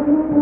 Welcome,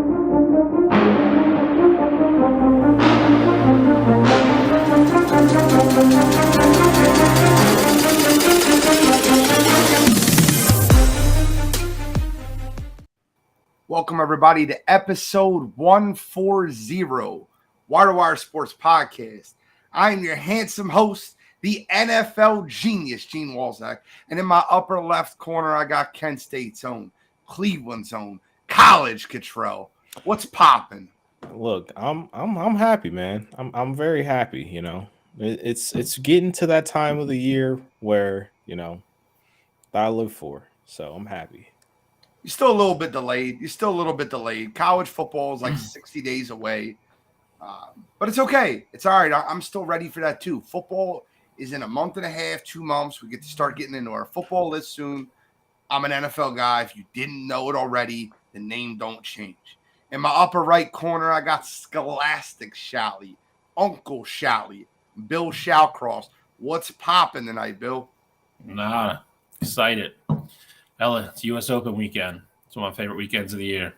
everybody, to episode 140, Wire to Wire Sports Podcast. I am your handsome host, the NFL genius, Gene Walzak. And in my upper left corner, I got Kent State's own, Cleveland's own, College Cottrell. What's popping? Look, I'm happy, man. I'm very happy. You know, it's getting to that time of the year where that I live for. So I'm happy. You're still a little bit delayed. College football is like 60 days away. But it's okay. It's all right. I'm still ready for that too. Football is in a month and a half, 2 months. We get to start getting into our football list soon. I'm an NFL guy. If you didn't know it already, the name don't change. In my upper right corner, I got Scholastic Shally, Uncle Shally, Bill Shallcross. What's popping tonight, Bill? Nah, excited. Ella, it's U.S. Open weekend. It's one of my favorite weekends of the year.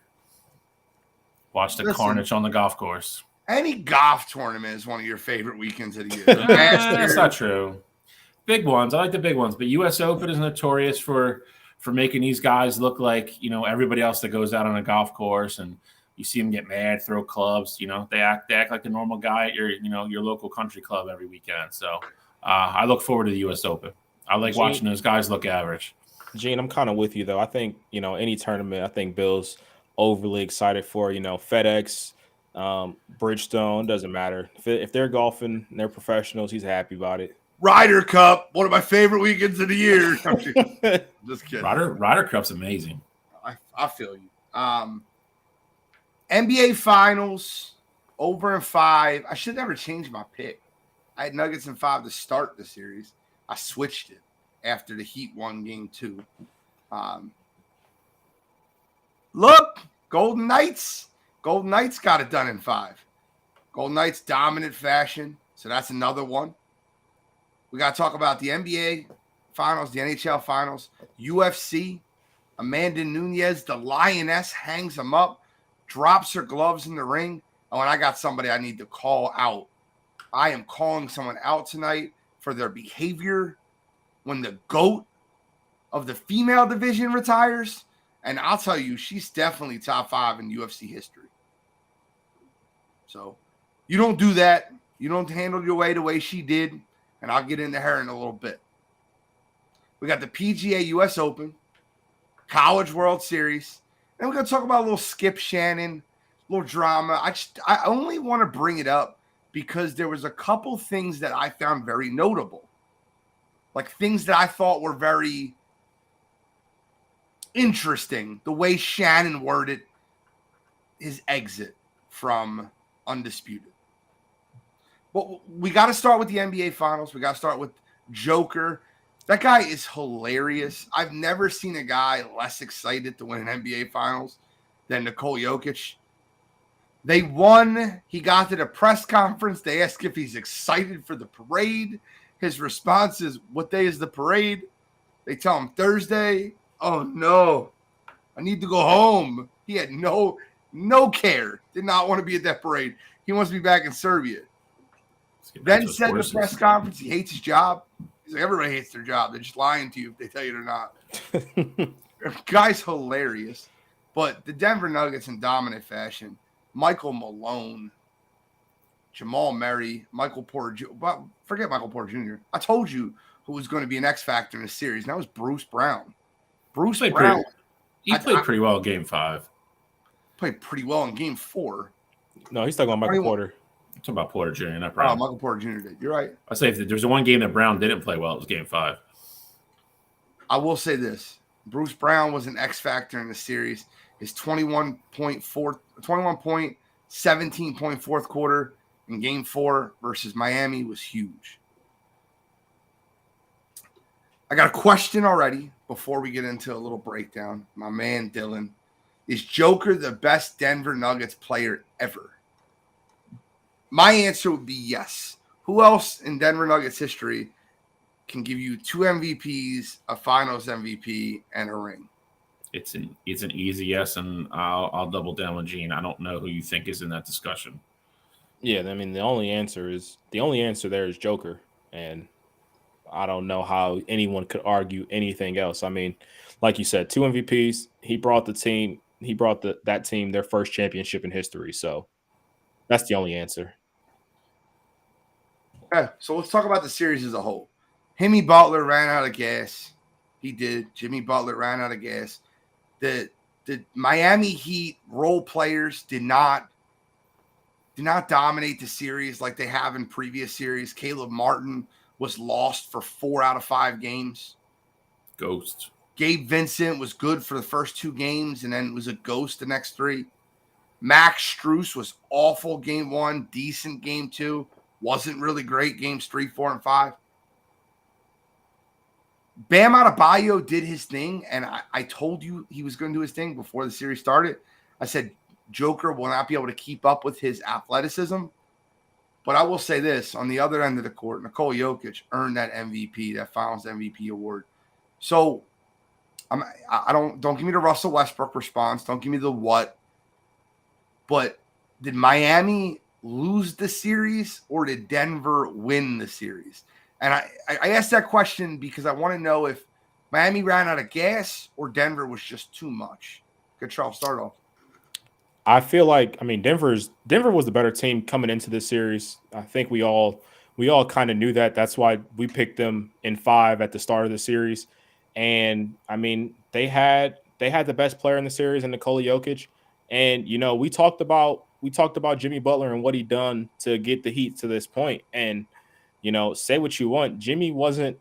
Watch the carnage on the golf course. Any golf tournament is one of your favorite weekends of the year. That's not true. Big ones. I like the big ones. But U.S. Open is notorious for making these guys look like, everybody else that goes out on a golf course. And you see them get mad, throw clubs. They act like the normal guy at your local country club every weekend. So I look forward to the U.S. Open. I like watching those guys look average. Gene, I'm kind of with you, though. I think, any tournament, I think Bill's overly excited for, FedEx, Bridgestone, doesn't matter. If they're golfing and they're professionals, he's happy about it. Ryder Cup, one of my favorite weekends of the year. Just kidding. Ryder Cup's amazing. I feel you. NBA Finals, over in 5. I should never change my pick. I had Nuggets in 5 to start the series. I switched it after the Heat won game 2. Look, Golden Knights got it done in 5. Golden Knights dominant fashion, so that's another one. We got to talk about the NBA Finals, the NHL Finals, UFC. Amanda Nunes, the Lioness, hangs them up, drops her gloves in the ring. Oh, and I got somebody I need to call out. I am calling someone out tonight for their behavior when the GOAT of the female division retires. And I'll tell you, she's definitely top 5 in UFC history. So you don't do that. You don't handle your way the way she did. And I'll get into her in a little bit. We got the PGA US Open, College World Series. And we're going to talk about a little Skip Shannon, a little drama. I only want to bring it up because there was a couple things that I found very notable. Like things that I thought were very interesting. The way Shannon worded his exit from Undisputed. But we got to start with the NBA Finals. We got to start with Joker. That guy is hilarious. I've never seen a guy less excited to win an NBA Finals than Nikola Jokic. They won. He got to the press conference. They asked if he's excited for the parade. His response is, what day is the parade? They tell him Thursday. Oh, no. I need to go home. He had no care. Did not want to be at that parade. He wants to be back in Serbia. Then said in the press conference he hates his job. He's like, everybody hates their job. They're just lying to you if they tell you they're not. Guy's hilarious. But the Denver Nuggets in dominant fashion. Michael Malone, Jamal Murray, Michael Porter Jr. But forget Michael Porter Jr. I told you who was going to be an X factor in the series. And that was Bruce Brown. He played pretty well in Game 5. Played pretty well in Game 4. No, he's talking about Michael Porter. I'm talking about Porter Jr., not Brown. Oh, Michael Porter Jr. did. You're right. I say if there's one game that Brown didn't play well, it was Game 5. I will say this. Bruce Brown was an X factor in the series. His 21 point, 17-point fourth quarter in Game 4 versus Miami was huge. I got a question already before we get into a little breakdown. My man Dylan, is Joker the best Denver Nuggets player ever? My answer would be yes. Who else in Denver Nuggets history can give you 2 MVPs, a Finals MVP, and a ring? It's an easy yes, and I'll double down with Gene. I don't know who you think is in that discussion. Yeah, I mean the only answer there is Joker, and I don't know how anyone could argue anything else. I mean, like you said, 2 MVPs. He brought the team. He brought that team their first championship in history. So that's the only answer. Okay, so let's talk about the series as a whole. Jimmy Butler ran out of gas. He did. Jimmy Butler ran out of gas. The Miami Heat role players did not dominate the series like they have in previous series. Caleb Martin was lost for 4 out of 5 games. Ghost. Gabe Vincent was good for the first 2 games and then was a ghost the next 3. Max Strus was awful game 1, decent game 2, wasn't really great games 3, 4, and 5. Bam Adebayo did his thing, and I told you he was going to do his thing before the series started. I said Joker will not be able to keep up with his athleticism. But I will say this, on the other end of the court, Nikola Jokic earned that MVP, that Finals MVP award. So I don't give me the Russell Westbrook response. Don't give me the what. But did Miami lose the series or did Denver win the series? And I asked that question because I want to know if Miami ran out of gas or Denver was just too much. Good, Charles, start off. I feel like, I mean, Denver was the better team coming into this series. I think we all kind of knew that. That's why we picked them in 5 at the start of the series. And I mean, they had the best player in the series in Nikola Jokic. And you know, we talked about Jimmy Butler and what he done to get the Heat to this point. And you know, say what you want, Jimmy wasn't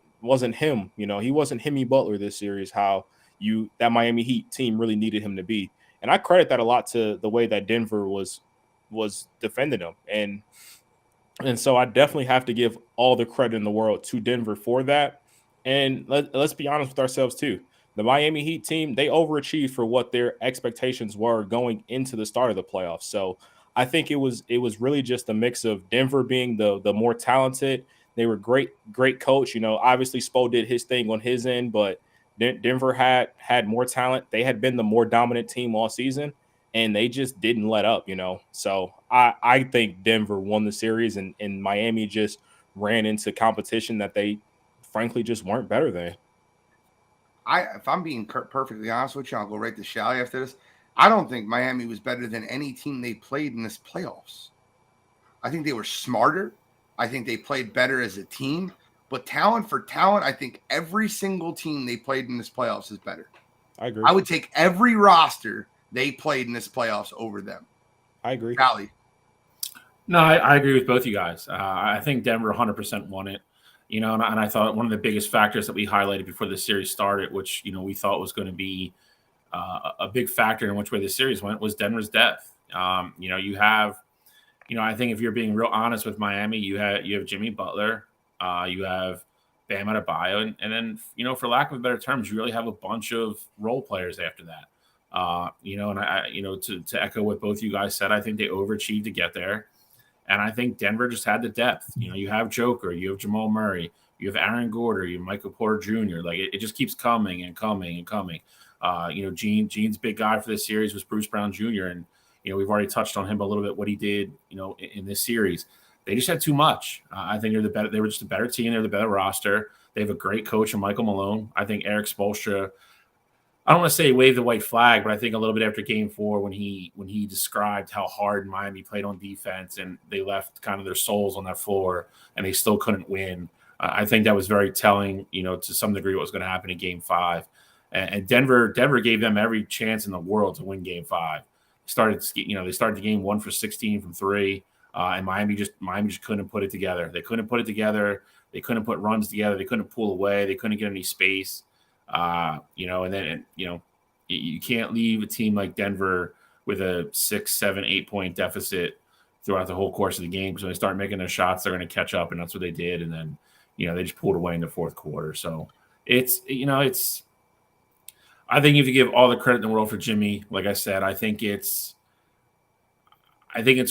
him. You know, he wasn't Jimmy Butler this series. How that Miami Heat team really needed him to be. And I credit that a lot to the way that Denver was defending him. And so I definitely have to give all the credit in the world to Denver for that. And let's be honest with ourselves too. The Miami Heat team, they overachieved for what their expectations were going into the start of the playoffs. So I think it was really just a mix of Denver being the more talented. They were great coach. You know, obviously Spo did his thing on his end, but Denver had more talent. They had been the more dominant team all season, and they just didn't let up, you know. So I think Denver won the series, and Miami just ran into competition that they frankly just weren't better than. If I'm being perfectly honest with you, I'll go right to Shally after this. I don't think Miami was better than any team they played in this playoffs. I think they were smarter. I think they played better as a team. But talent for talent, I think every single team they played in this playoffs is better. I agree. I would take every roster they played in this playoffs over them. I agree. Shally. No, I agree with both you guys. I think Denver 100% won it. You know, and I thought one of the biggest factors that we highlighted before the series started, which, you know, we thought was going to be a big factor in which way the series went, was Denver's depth. You know, you have, you know, I think if you're being real honest with Miami, you have Jimmy Butler, you have Bam Adebayo, and then, you know, for lack of better terms, you really have a bunch of role players after that. You know, and I you know, to echo what both you guys said, I think they overachieved to get there. And I think Denver just had the depth. You know, you have Joker, you have Jamal Murray, you have Aaron Gordon, you have Michael Porter Jr. Like it just keeps coming and coming and coming. You know, Gene's big guy for this series was Bruce Brown Jr. And, you know, we've already touched on him a little bit, what he did, you know, in this series. They just had too much. I think they were just a better team. They're the better roster. They have a great coach in Michael Malone. I think Eric Spoelstra, I don't want to say wave the white flag, but I think a little bit after Game 4, when he described how hard Miami played on defense and they left kind of their souls on that floor and they still couldn't win, I think that was very telling, you know, to some degree what was going to happen in Game 5. And Denver gave them every chance in the world to win Game 5. They started the game 1 for 16 from 3, and Miami just couldn't put it together. They couldn't put it together. They couldn't put runs together. They couldn't pull away. They couldn't get any space. You know, and then, you know, you can't leave a team like Denver with a 6, 7, 8 point deficit throughout the whole course of the game. Because when they start making their shots, they're going to catch up, and that's what they did. And then, you know, they just pulled away in the fourth quarter. So it's, you know, I think if you give all the credit in the world for Jimmy, like I said, I think it's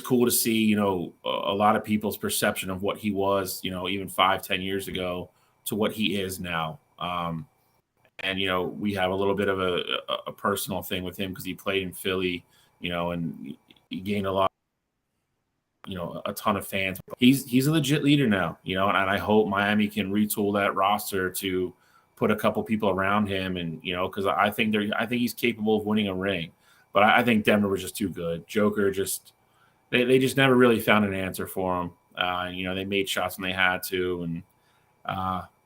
cool to see, you know, a lot of people's perception of what he was, you know, even 5-10 years ago to what he is now. And, we have a little bit of a personal thing with him because he played in Philly, and he gained a lot, a ton of fans. He's a legit leader now, and I hope Miami can retool that roster to put a couple people around him. And, because I think he's capable of winning a ring. But I think Denver was just too good. Joker they just never really found an answer for him. They made shots when they had to. And,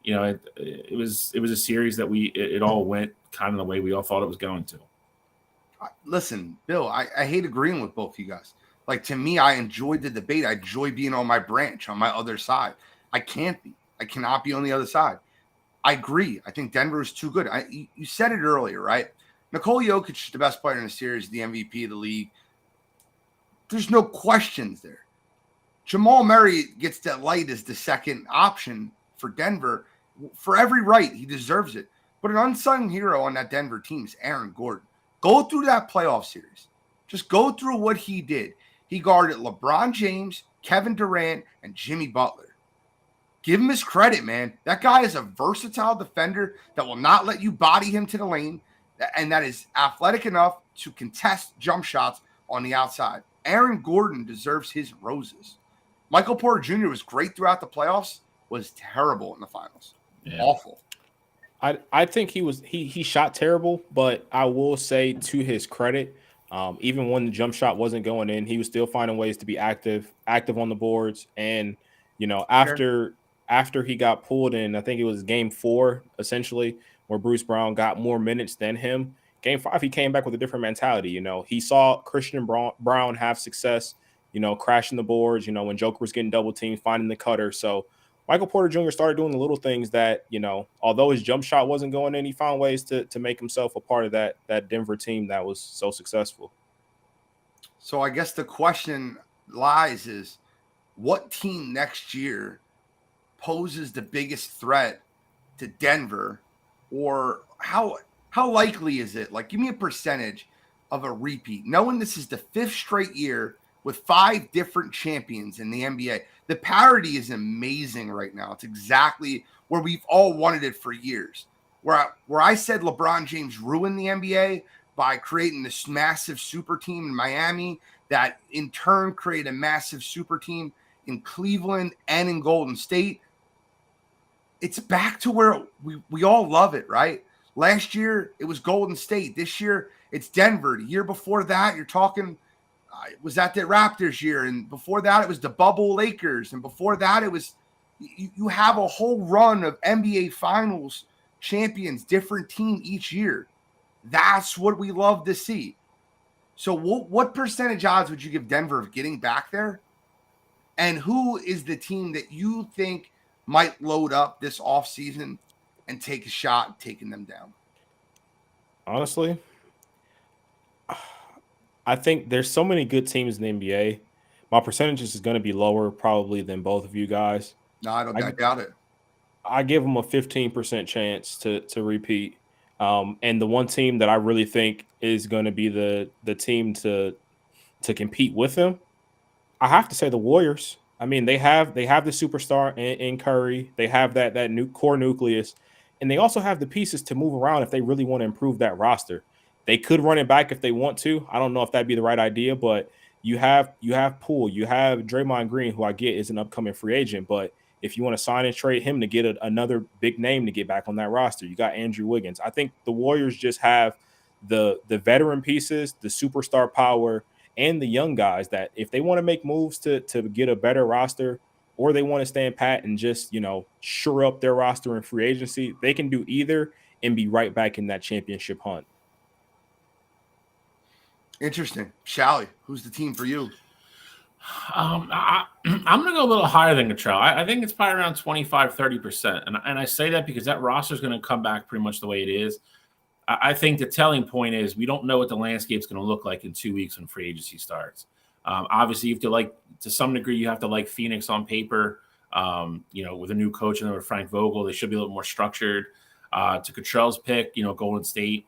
it was a series that it all went kind of the way we all thought it was going to. Listen, Bill, I hate agreeing with both you guys. Like, to me, I enjoyed the debate. I enjoy being on my branch, on my other side. I cannot be on the other side. I agree. I think Denver is too good. You said it earlier, right? Nikola Jokic is the best player in the series, the MVP of the league. There's no questions there. Jamal Murray gets that light as the second option for Denver. For every right, he deserves it. But an unsung hero on that Denver team is Aaron Gordon. Go through that playoff series. Just go through what he did. He guarded LeBron James, Kevin Durant, and Jimmy Butler. Give him his credit, man. That guy is a versatile defender that will not let you body him to the lane, and that is athletic enough to contest jump shots on the outside. Aaron Gordon deserves his roses. Michael Porter Jr. was great throughout the playoffs, was terrible in the finals. Yeah. Awful. I think he shot terrible, but I will say, to his credit, even when the jump shot wasn't going in, he was still finding ways to be active on the boards. And, after he got pulled in, I think it was game 4, essentially, where Bruce Brown got more minutes than him. Game 5, he came back with a different mentality. He saw Christian Brown have success, crashing the boards, when Joker was getting double teamed, finding the cutter. So Michael Porter Jr. started doing the little things that, although his jump shot wasn't going in, he found ways to make himself a part of that Denver team that was so successful. So I guess the question lies is, what team next year poses the biggest threat to Denver, or how likely is it? Like, give me a percentage of a repeat, knowing this is the 5th straight year with 5 different champions in the NBA. The parity is amazing right now. It's exactly where we've all wanted it for years. Where I said LeBron James ruined the NBA by creating this massive super team in Miami that in turn created a massive super team in Cleveland and in Golden State. It's back to where we all love it, right? Last year, it was Golden State. This year, it's Denver. The year before that, you're talking was that the Raptors year. And before that, it was the bubble Lakers. And before that, it was you have a whole run of NBA Finals champions, different team each year. That's what we love to see. So what percentage odds would you give Denver of getting back there? And who is the team that you think might load up this offseason and take a shot at taking them down? Honestly, I think there's so many good teams in the NBA. My percentages is going to be lower probably than both of you guys. No, I doubt it. I give them a 15% chance to repeat. And the one team that I really think is going to be the team to compete with them, I have to say the Warriors. I mean, they have the superstar in Curry. They have that new core nucleus, and they also have the pieces to move around if they really want to improve that roster. They could run it back if they want to. I don't know if that'd be the right idea, but you have Poole, you have Draymond Green, who I get is an upcoming free agent, but if you want to sign and trade him to get another big name to get back on that roster, you got Andrew Wiggins. I think the Warriors just have the veteran pieces, the superstar power, and the young guys that if they want to make moves to get a better roster, or they want to stand pat and just, shore up their roster in free agency, they can do either and be right back in that championship hunt. Interesting. Shally, who's the team for you? I'm going to go a little higher than Cottrell. I think it's probably around 25-30%. And I say that because that roster is going to come back pretty much the way it is. I think the telling point is we don't know what the landscape is going to look like in 2 weeks when free agency starts. Obviously, you have to to some degree, you have to like Phoenix on paper. With a new coach and with Frank Vogel, they should be a little more structured. To Cottrell's pick, Golden State,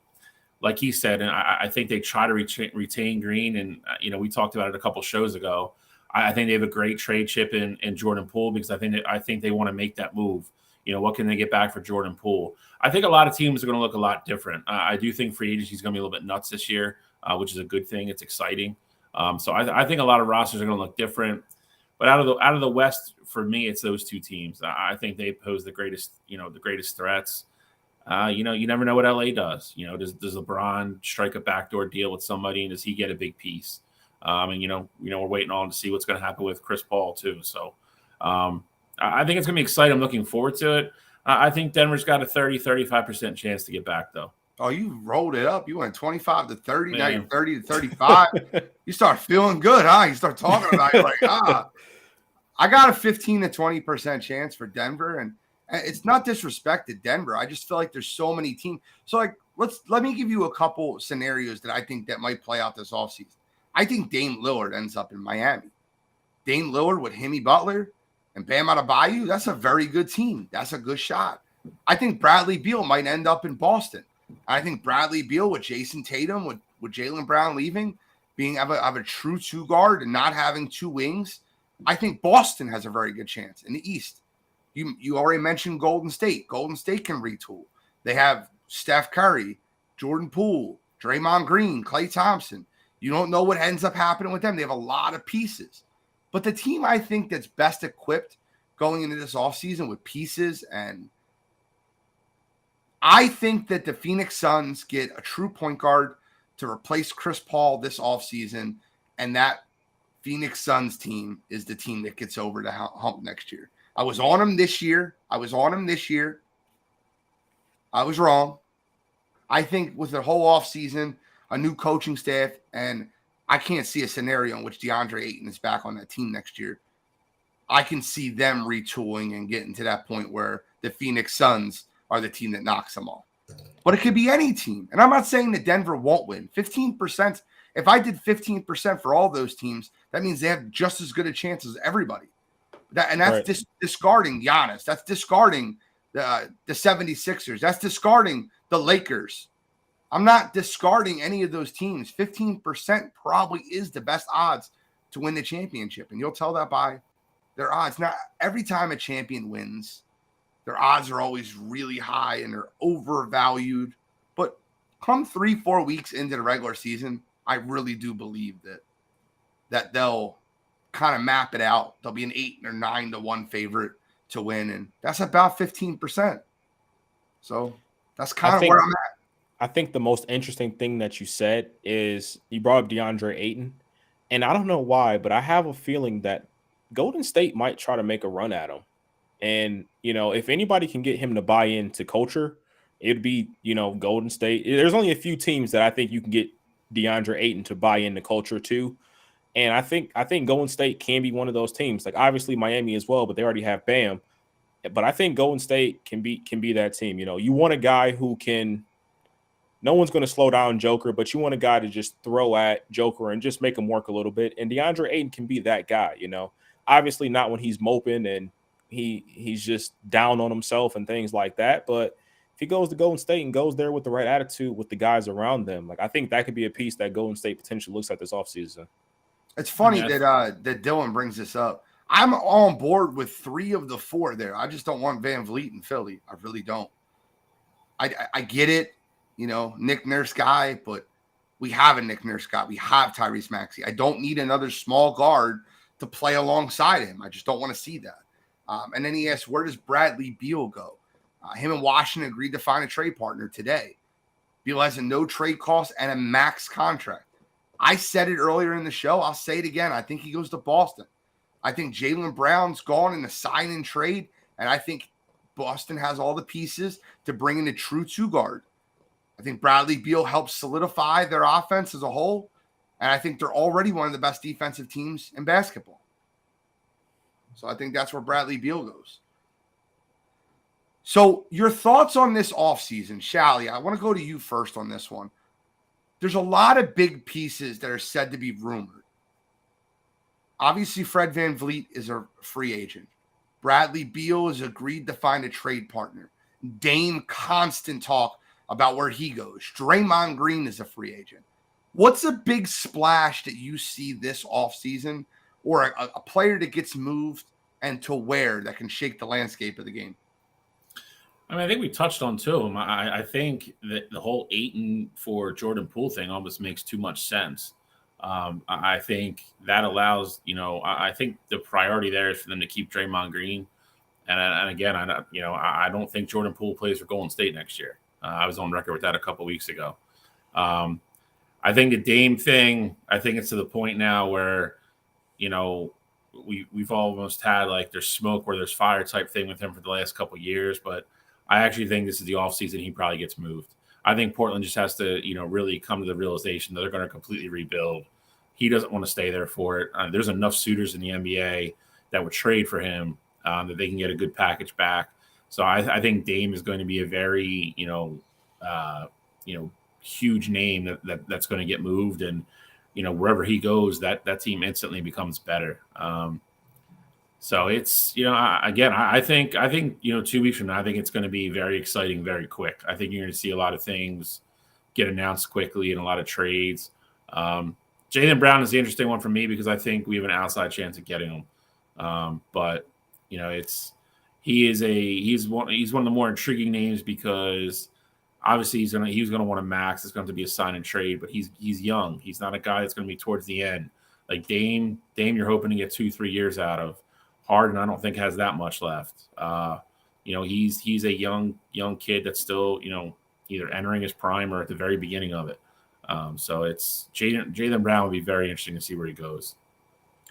like he said, and I think they try to retain Green. And, we talked about it a couple shows ago. I think they have a great trade chip in Jordan Poole because I think they want to make that move. what can they get back for Jordan Poole? I think a lot of teams are going to look a lot different. I do think free agency is going to be a little bit nuts this year, which is a good thing. It's exciting. So I think a lot of rosters are going to look different. But out of the West, for me, it's those two teams. I think they pose the greatest threats. You never know what LA does. Does LeBron strike a backdoor deal with somebody, and does he get a big piece? And we're waiting on to see what's going to happen with Chris Paul too. So I think it's going to be exciting. I'm looking forward to it. I think Denver's got a 35% chance to get back, though. Oh, you rolled it up. You went 25 to 30. Man. Now you're 30 to 35. You start feeling good, huh? You start talking about it like, I got a 15 to 20% chance for Denver. And it's not disrespect to Denver. I just feel like there's so many teams. So, let me give you a couple scenarios that I think that might play out this offseason. I think Dame Lillard ends up in Miami. Dame Lillard with Jimmy Butler and Bam Adebayo, that's a very good team. That's a good shot. I think Bradley Beal might end up in Boston. I think Bradley Beal with Jason Tatum, with Jaylen Brown leaving, being of a true two guard and not having two wings, I think Boston has a very good chance in the East. You already mentioned Golden State. Golden State can retool. They have Steph Curry, Jordan Poole, Draymond Green, Klay Thompson. You don't know what ends up happening with them. They have a lot of pieces. But the team I think that's best equipped going into this offseason with pieces, and I think that the Phoenix Suns get a true point guard to replace Chris Paul this offseason, and that Phoenix Suns team is the team that gets over the hump next year. I was on them this year. I was wrong. I think with the whole offseason, a new coaching staff, and I can't see a scenario in which DeAndre Ayton is back on that team next year. I can see them retooling and getting to that point where the Phoenix Suns are the team that knocks them off. But it could be any team. And I'm not saying that Denver won't win. 15%, if I did 15% for all those teams, that means they have just as good a chance as everybody. That's right. Discarding Giannis. That's discarding the 76ers. That's discarding the Lakers. I'm not discarding any of those teams. 15% probably is the best odds to win the championship. And you'll tell that by their odds. Now, every time a champion wins, their odds are always really high and they're overvalued. But come 3-4 weeks into the regular season, I really do believe that they'll kind of map it out. They'll be an 8 or 9 to 1 favorite to win. And that's about 15%. So that's kind of where I'm at. I think the most interesting thing that you said is you brought up DeAndre Ayton. And I don't know why, but I have a feeling that Golden State might try to make a run at him. And, if anybody can get him to buy into culture, it'd be, Golden State. There's only a few teams that I think you can get DeAndre Ayton to buy into culture too. And I think Golden State can be one of those teams. Like obviously Miami as well, but they already have Bam. But I think Golden State can be that team. You want a guy who can. No one's going to slow down Joker, but you want a guy to just throw at Joker and just make him work a little bit. And DeAndre Ayton can be that guy, Obviously not when he's moping and he's just down on himself and things like that. But if he goes to Golden State and goes there with the right attitude with the guys around them, I think that could be a piece that Golden State potentially looks at this offseason. It's funny that Dylan brings this up. I'm on board with 3 of the 4 there. I just don't want Van Vliet in Philly. I really don't. I get it. Nick Nurse guy, but we have a Nick Nurse guy. We have Tyrese Maxey. I don't need another small guard to play alongside him. I just don't want to see that. And then he asked, where does Bradley Beal go? Him and Washington agreed to find a trade partner today. Beal has a no trade cost and a max contract. I said it earlier in the show. I'll say it again. I think he goes to Boston. I think Jaylen Brown's gone in the sign and trade, and I think Boston has all the pieces to bring in a true 2 guard. I think Bradley Beal helps solidify their offense as a whole, and I think they're already one of the best defensive teams in basketball. So I think that's where Bradley Beal goes. So your thoughts on this offseason, Shally, I want to go to you first on this one. There's a lot of big pieces that are said to be rumored. Obviously, Fred VanVleet is a free agent. Bradley Beal has agreed to find a trade partner. Dame, constant talk about where he goes. Draymond Green is a free agent. What's a big splash that you see this offseason, or a player that gets moved and to where that can shake the landscape of the game? I mean, I think we touched on two of them. I think that the whole Ayton for Jordan Poole thing almost makes too much sense. I think that allows, I think the priority there is for them to keep Draymond Green. And again, I don't think Jordan Poole plays for Golden State next year. I was on record with that a couple weeks ago. I think the Dame thing, I think it's to the point now where, we've almost had like there's smoke where there's fire type thing with him for the last couple of years, but I actually think this is the offseason he probably gets moved. I think Portland just has to, really come to the realization that they're going to completely rebuild. He doesn't want to stay there for it. There's enough suitors in the NBA that would trade for him that they can get a good package back. So I think Dame is going to be a very, huge name that's going to get moved, and wherever he goes, that team instantly becomes better. So it's, I think 2 weeks from now, I think it's going to be very exciting, very quick. I think you're going to see a lot of things get announced quickly and a lot of trades. Jaylen Brown is the interesting one for me because I think we have an outside chance of getting him. But he's one of the more intriguing names because obviously he's going to want to max. It's going to be a sign and trade, but he's young. He's not a guy that's going to be towards the end. Like Dame, you're hoping to get 2-3 years out of. Harden, I don't think has that much left. He's a young kid that's still, either entering his prime or at the very beginning of it. So it's Jaylen Brown would be very interesting to see where he goes.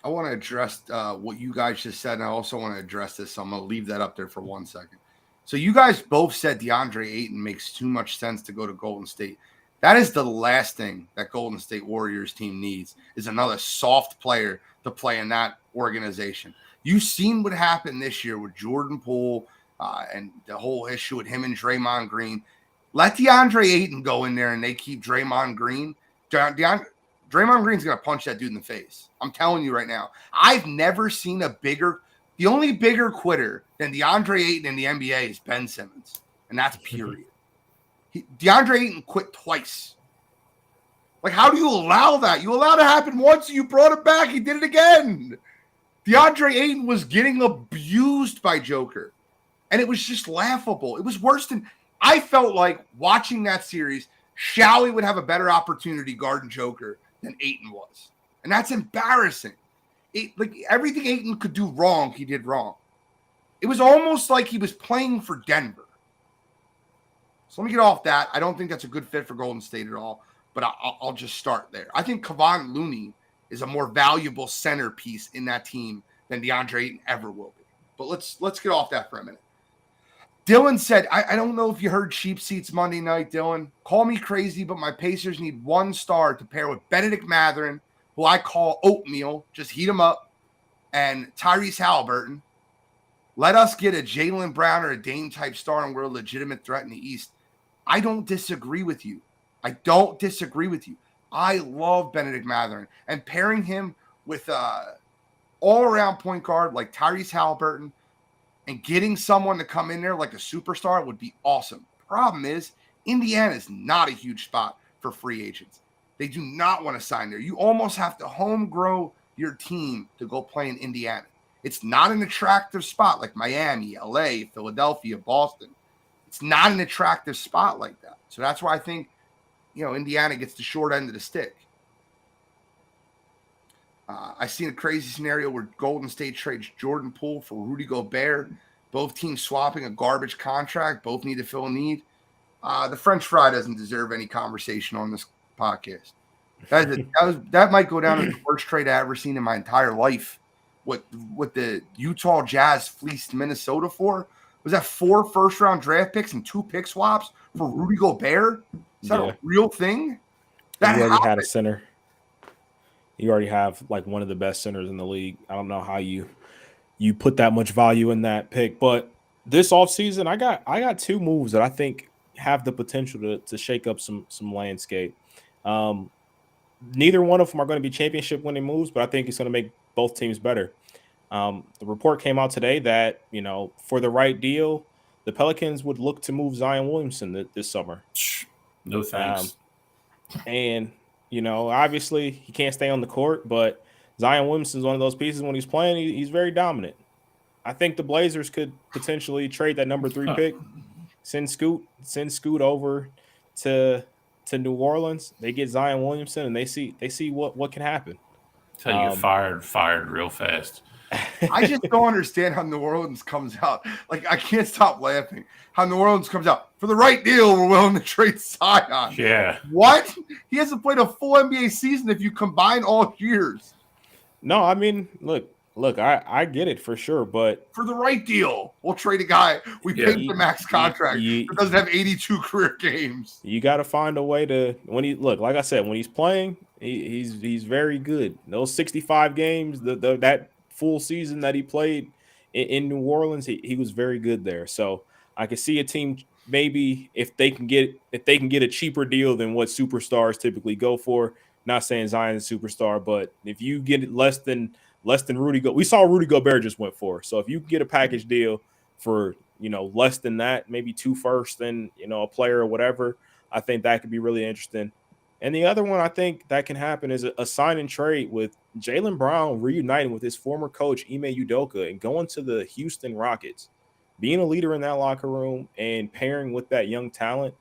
I want to address what you guys just said, and I also want to address this. So I'm going to leave that up there for 1 second. So you guys both said DeAndre Ayton makes too much sense to go to Golden State. That is the last thing that Golden State Warriors team needs is another soft player to play in that organization. You've seen what happened this year with Jordan Poole and the whole issue with him and Draymond Green. Let DeAndre Ayton go in there and they keep Draymond Green. Draymond Green's going to punch that dude in the face. I'm telling you right now. I've never seen the only bigger quitter than DeAndre Ayton in the NBA is Ben Simmons. And that's period. DeAndre Ayton quit twice. Like, how do you allow that? You allowed it to happen once, you brought it back, he did it again. DeAndre Ayton was getting abused by Joker, and it was just laughable. It was worse than – I felt like watching that series, Showie would have a better opportunity guarding Joker than Ayton was, and that's embarrassing. Everything Ayton could do wrong, he did wrong. It was almost like he was playing for Denver. So let me get off that. I don't think that's a good fit for Golden State at all, but I'll just start there. I think Kevon Looney is a more valuable centerpiece in that team than DeAndre Ayton ever will be. But let's get off that for a minute. Dylan said, I don't know if you heard Cheap Seats Monday night, Dylan. Call me crazy, but my Pacers need 1 star to pair with Benedict Mathurin, who I call oatmeal, just heat him up, and Tyrese Halliburton. Let us get a Jaylen Brown or a Dame-type star, and we're a legitimate threat in the East. I don't disagree with you. I love Benedict Mathurin, and pairing him with all-around point guard like Tyrese Halliburton and getting someone to come in there like a superstar would be awesome. Problem is, Indiana is not a huge spot for free agents. They do not want to sign there. You almost have to home grow your team to go play in Indiana. It's not an attractive spot like Miami, LA, Philadelphia, Boston. It's not an attractive spot like that. So that's why I think, Indiana gets the short end of the stick. I've seen a crazy scenario where Golden State trades Jordan Poole for Rudy Gobert. Both teams swapping a garbage contract. Both need to fill a need. The French fry doesn't deserve any conversation on this podcast. That might go down as the worst trade I ever seen in my entire life. What the Utah Jazz fleeced Minnesota for? Was that 4 first-round draft picks and 2 pick swaps for Rudy Gobert? Is that a real thing? You already had a center. You already have like one of the best centers in the league. I don't know how you put that much value in that pick, but this offseason, I got 2 moves that I think have the potential to shake up some landscape. Neither one of them are going to be championship-winning moves, but I think it's going to make both teams better. The report came out today that, for the right deal, the Pelicans would look to move Zion Williamson this summer. No thanks. And, obviously he can't stay on the court, but Zion Williamson's one of those pieces when he's playing, he's very dominant. I think the Blazers could potentially trade that number 3 pick send Scoot over to New Orleans. They get Zion Williamson, and they see what can happen. Until you get fired real fast. I just don't understand how New Orleans comes out. Like, I can't stop laughing. How New Orleans comes out. For the right deal, we're willing to trade Zion. Yeah. What? He hasn't played a full NBA season if you combine all years. No, I mean, look, I get it for sure, but for the right deal, we'll trade a guy we paid the max contract that doesn't have 82 career games. You got to find a way to like I said, when he's playing, he's very good. Those 65 games, that full season that he played in New Orleans, he was very good there. So I could see a team maybe if they can get a cheaper deal than what superstars typically go for. Not saying Zion's a superstar, but if you get less than Rudy we saw Rudy Gobert just went for. So if you get a package deal for less than that, maybe 2 firsts and a player or whatever, I think that could be really interesting. And the other one I think that can happen is a sign and trade with Jaylen Brown reuniting with his former coach Ime Udoka and going to the Houston Rockets, being a leader in that locker room and pairing with that young talent.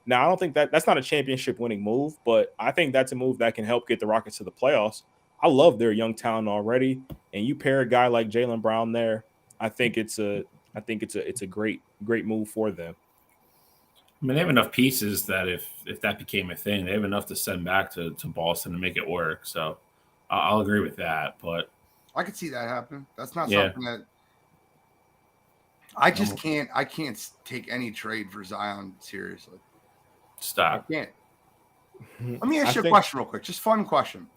Now, I don't think that's not a championship winning move, but I think that's a move that can help get the Rockets to the playoffs. I love their young talent already, and you pair a guy like Jaylen Brown there, I think it's a great move for them. I mean, they have enough pieces that if that became a thing, they have enough to send back to Boston to make it work. So I'll agree with that. But I could see that happen. That's not something that I just can't. I can't take any trade for Zion seriously. Stop. I can't. Let me ask you a question real quick. Just fun question.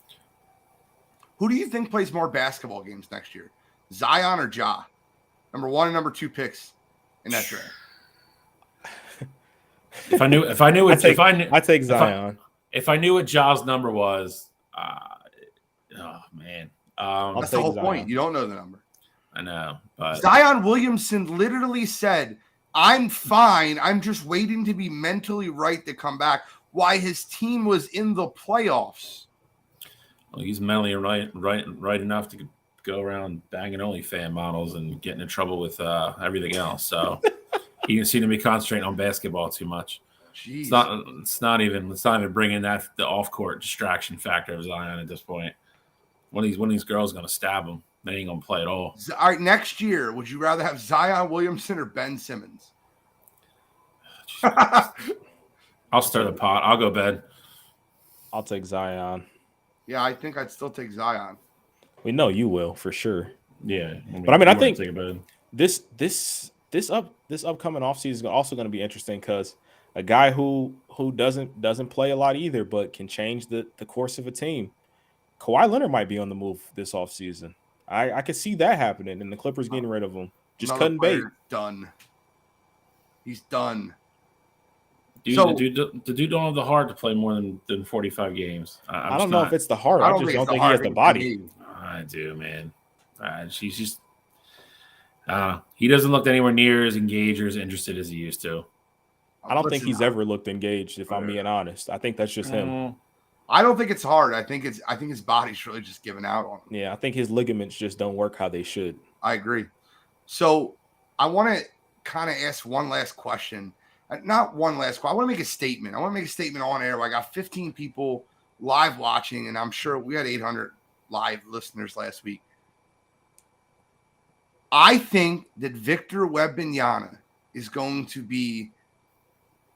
Who do you think plays more basketball games next year, Zion or Ja? Number 1 and number 2 picks in that draft. If I knew, I take Zion. If I knew what Ja's number was, oh man, that's the whole point. You don't know the number. I know, but Zion Williamson literally said, "I'm fine. I'm just waiting to be mentally right to come back." Why his team was in the playoffs. Well, he's mentally right enough to go around banging OnlyFans models and getting in trouble with everything else. So he can seem to be concentrating on basketball too much. Jeez. It's not even bringing the off court distraction factor of Zion at this point. One of these girls is gonna stab him. They ain't gonna play at all. All right, next year, would you rather have Zion Williamson or Ben Simmons? I'll stir the pot. I'll go Ben. I'll take Zion. Yeah, I think I'd still take Zion. We know you will for sure. Yeah, but I think this upcoming offseason is also going to be interesting because a guy who doesn't play a lot either, but can change the course of a team. Kawhi Leonard might be on the move this offseason. I could see that happening, and the Clippers getting rid of him. Just cutting bait. Done. He's done. The dude don't have the heart to play more than 45 games. I don't know if it's the heart. I just don't think he has the body. I do, man. She's just he doesn't look anywhere near as engaged or as interested as he used to. I don't think he's ever looked engaged, if I'm being honest. I think that's just him. I don't think it's hard. I think his body's really just giving out on him. Yeah, I think his ligaments just don't work how they should. I agree. So I want to kind of ask one last question. Not one last question. I want to make a statement. I want to make a statement on air. I got 15 people live watching, and I'm sure we had 800 live listeners last week. I think that Victor Wembanyama is going to be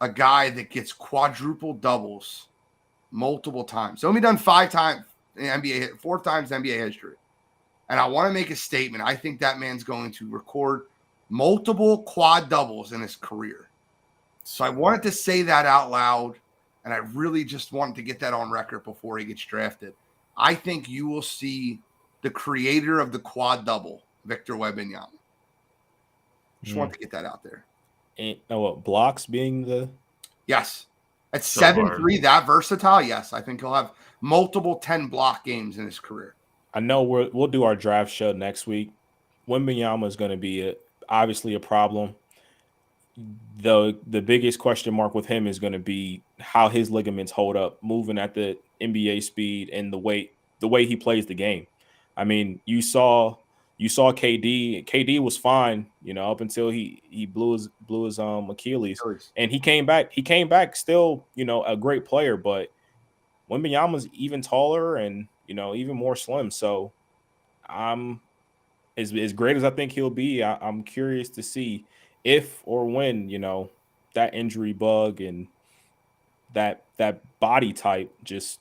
a guy that gets quadruple doubles multiple times. Only done 5 times in NBA, 4 times in NBA history. And I want to make a statement. I think that man's going to record multiple quad doubles in his career. So I wanted to say that out loud, and I really just wanted to get that on record before he gets drafted. I think you will see the creator of the quad double, Victor Wembanyama. Just wanted to get that out there. And what, blocks being the... Yes. At 7'3", that versatile, yes. I think he'll have multiple 10-block games in his career. I know we'll do our draft show next week. Wembanyama is going to be obviously a problem. The biggest question mark with him is going to be how his ligaments hold up moving at the NBA speed and the way he plays the game. I mean, you saw you saw KD. KD was fine, up until he blew his Achilles, and he came back. He came back still, a great player, but Wembanyama's even taller and even more slim. So I'm as great as I think he'll be. I'm curious to see if or when that injury bug and that body type just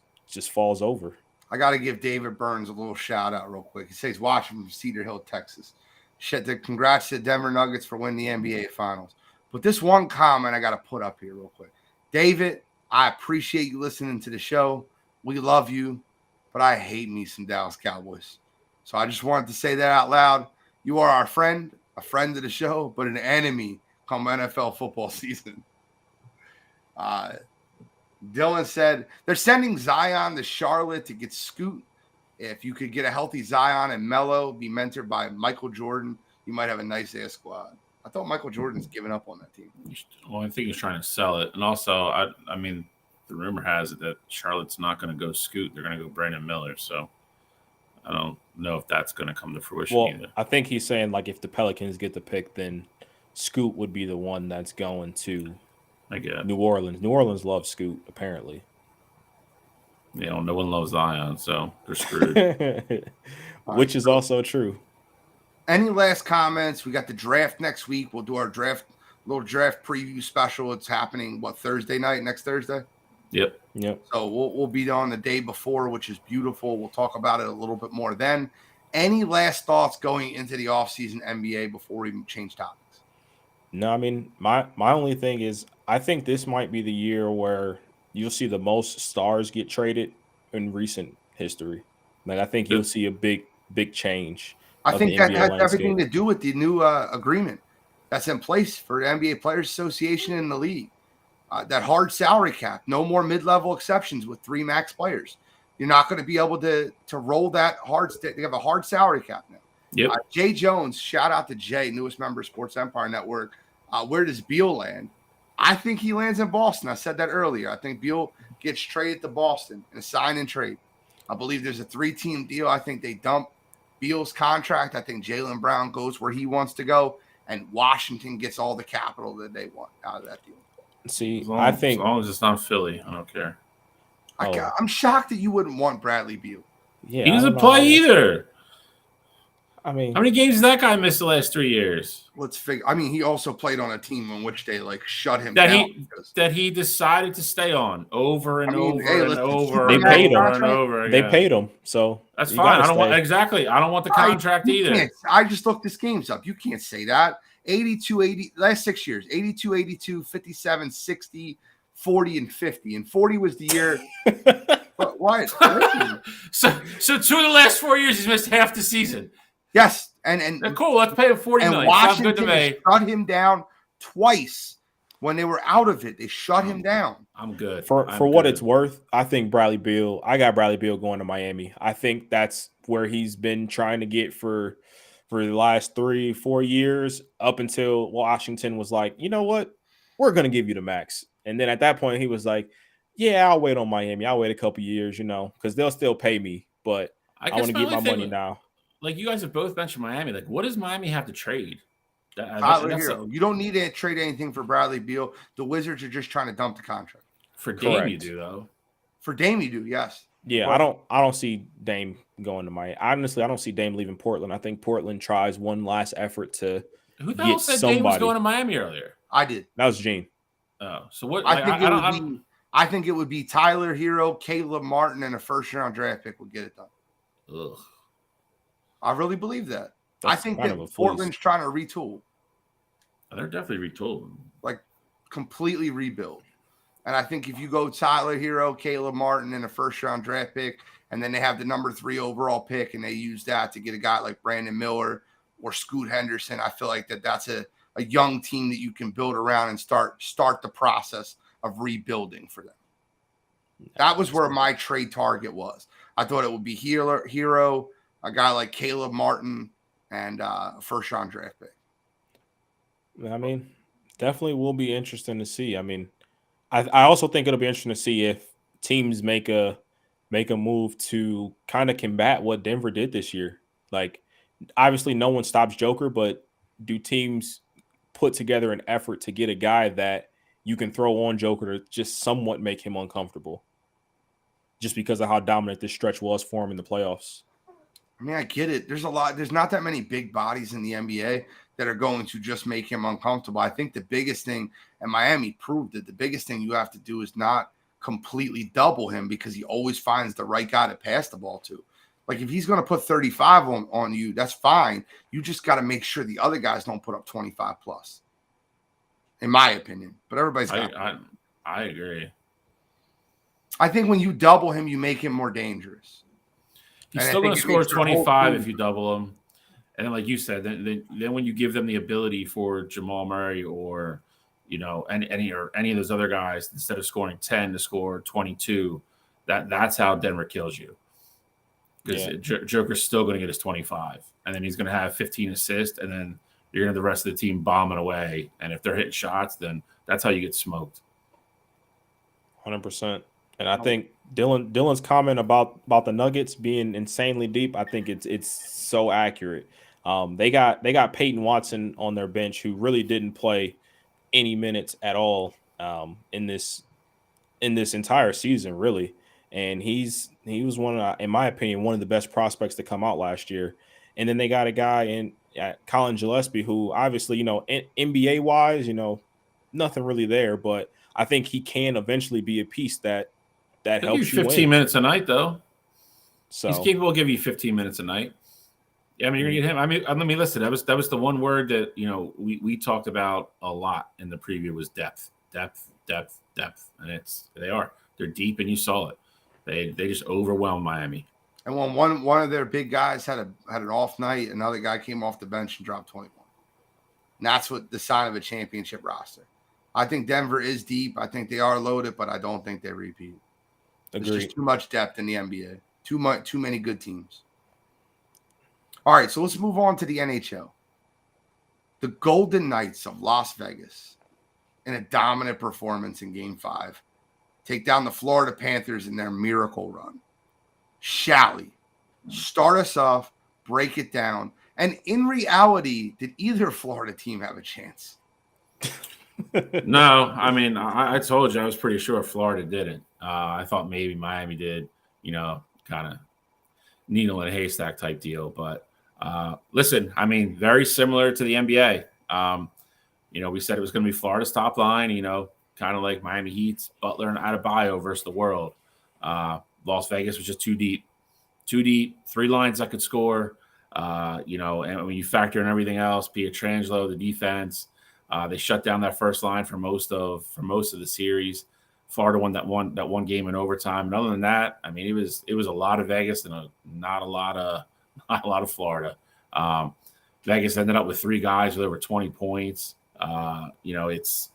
falls over. I got to give David Burns a little shout out real quick. He says watching from Cedar Hill, Texas. Congrats to the Denver Nuggets for winning the NBA Finals. But this one comment I got to put up here real quick. David, I appreciate you listening to the show. We love you, but I hate me some Dallas Cowboys. So I just wanted to say that out loud. You are our friend, a friend of the show, but an enemy come NFL football season. Dylan said they're sending Zion to Charlotte to get Scoot. If you could get a healthy Zion and Melo, be mentored by Michael Jordan, you might have a nice ass squad. I thought Michael Jordan's given up on that team. Well, I think he's trying to sell it. And also, I mean, the rumor has it that Charlotte's not going to go Scoot. They're going to go Brandon Miller. So I don't know if that's going to come to fruition either. I think he's saying, like, if the Pelicans get the pick, then Scoot would be the one that's going to New Orleans. New Orleans loves Scoot, apparently. No one loves Zion, so they're screwed. Which is also true. Any last comments? We got the draft next week. We'll do our little draft preview special. It's happening, Thursday night, next Thursday? Yep. So we'll be on the day before, which is beautiful. We'll talk about it a little bit more then. Any last thoughts going into the offseason NBA before we change topics? No, I mean, my only thing is I think this might be the year where you'll see the most stars get traded in recent history. Like, I think you'll see a big change. I think that has everything to do with the new agreement that's in place for the NBA Players Association in the league. That hard salary cap, no more mid-level exceptions with 3 max players. You're not going to be able to roll that hard. They have a hard salary cap now. Yep. Jay Jones, shout out to Jay, newest member of Sports Empire Network. Where does Beal land? I think he lands in Boston. I said that earlier. I think Beal gets traded to Boston in a sign and trade. I believe there's a 3-team deal. I think they dump Beal's contract. I think Jaylen Brown goes where he wants to go, and Washington gets all the capital that they want out of that deal. See, as long as it's not Philly, I don't care. I'm shocked that you wouldn't want Bradley Beal. Yeah, he doesn't play either. I mean, how many games has that guy missed the last 3 years? Let's figure. I mean, he also played on a team in which they shut him down. That he decided to stay on over and over. They paid him. And over again. They paid him, so that's fine. I don't want the contract either. I just looked this games up. You can't say that. 82-80 last 6 years. 82-82, 57, 60, 40, and 50. And 40 was the year. But what? So 2 of the last 4 years he's missed half the season. Yes, and cool. Let's pay him $40 million. Washington Sounds good to me. Shut him down twice when they were out of it. They shut him down. I'm good. For what it's worth, I think Bradley Beal. I got Bradley Beal going to Miami. I think that's where he's been trying to get for the last 3-4 years, up until Washington was like, you know what, we're going to give you the max. And then at that point, he was like, yeah, I'll wait on Miami. I'll wait a couple years, because they'll still pay me, but I want to get my money now. Like, you guys have both mentioned Miami. Like, what does Miami have to trade? You don't need to trade anything for Bradley Beal. The Wizards are just trying to dump the contract. For Dame, you do, though. For Dame, you do, yes. Yeah, but I don't see Dame going to Miami. Honestly, I don't see Dame leaving Portland. I think Portland tries one last effort to Who the hell said Dame was going to Miami earlier? I did. That was Gene. Oh, so what? I think it would be Tyler Hero, Caleb Martin, and a first-round draft pick would get it done. Ugh. I really believe that. I think that Portland's trying to retool. They're definitely retooling. Like, completely rebuild. And I think if you go Tyler Hero, Caleb Martin, and a first-round draft pick, and then they have the number 3 overall pick, and they use that to get a guy like Brandon Miller or Scoot Henderson, I feel like that's a young team that you can build around and start the process of rebuilding for them. That was where my trade target was. I thought it would be Hero, a guy like Caleb Martin, and a first-round draft pick. I mean, definitely will be interesting to see. I mean, I also think it'll be interesting to see if teams make a move to kind of combat what Denver did this year. Like, obviously no one stops Joker, but do teams put together an effort to get a guy that you can throw on Joker to just somewhat make him uncomfortable, just because of how dominant this stretch was for him in the playoffs? I mean, I get it. There's not that many big bodies in the NBA that are going to just make him uncomfortable. I think the biggest thing, and Miami proved it, the biggest thing you have to do is not completely double him, because he always finds the right guy to pass the ball to. Like, if he's going to put 35 on you, that's fine. You just got to make sure the other guys don't put up 25 plus, in my opinion. But everybody's got I agree. I think when you double him, you make him more dangerous. He's And I still going to think it score makes their whole 25 team- if you double him. And then, like you said, then when you give them the ability for Jamal Murray or, you know, any of those other guys, instead of scoring 10 to score 22, that's how Denver kills you. Because Joker's still going to get his 25, and then he's going to have 15 assists, and then you're going to have the rest of the team bombing away. And if they're hitting shots, then that's how you get smoked. 100%. And I think Dylan's comment about the Nuggets being insanely deep, I think it's so accurate. They got Peyton Watson on their bench, who really didn't play any minutes at all in this entire season, really. And he was in my opinion, one of the best prospects to come out last year. And then they got a guy in Colin Gillespie, who obviously, you know, NBA wise, you know, nothing really there, but I think he can eventually be a piece that helps you 15 win. minutes a night, though. So he's capable of giving you 15 minutes a night. Yeah, I mean, you're gonna get him. I mean, let me listen. That was the one word that, you know, we talked about a lot in the preview was depth, and they're deep, and you saw it. They just overwhelmed Miami. And when one of their big guys had an off night, another guy came off the bench and dropped 21. And that's what the sign of a championship roster. I think Denver is deep. I think they are loaded, but I don't think they repeat. There's just too much depth in the NBA. Too many good teams. All right, so let's move on to the NHL. The Golden Knights of Las Vegas, in a dominant performance in Game 5, take down the Florida Panthers in their miracle run. Shally, start us off, break it down. And in reality, did either Florida team have a chance? No, I mean, I told you I was pretty sure Florida didn't. I thought maybe Miami did, you know, kind of needle in a haystack type deal. But listen, I mean, very similar to the NBA. You know, we said it was going to be Florida's top line, you know, kind of like Miami Heat's Butler and Adebayo versus the world. Las Vegas was just too deep, 3 lines that could score, you know, and when you factor in everything else, Pietrangelo, the defense, they shut down that first line for most of the series. Florida won that one game in overtime. And other than that, I mean, it was a lot of Vegas and not a lot of Florida. Vegas ended up with 3 guys with over 20 points. You know, it's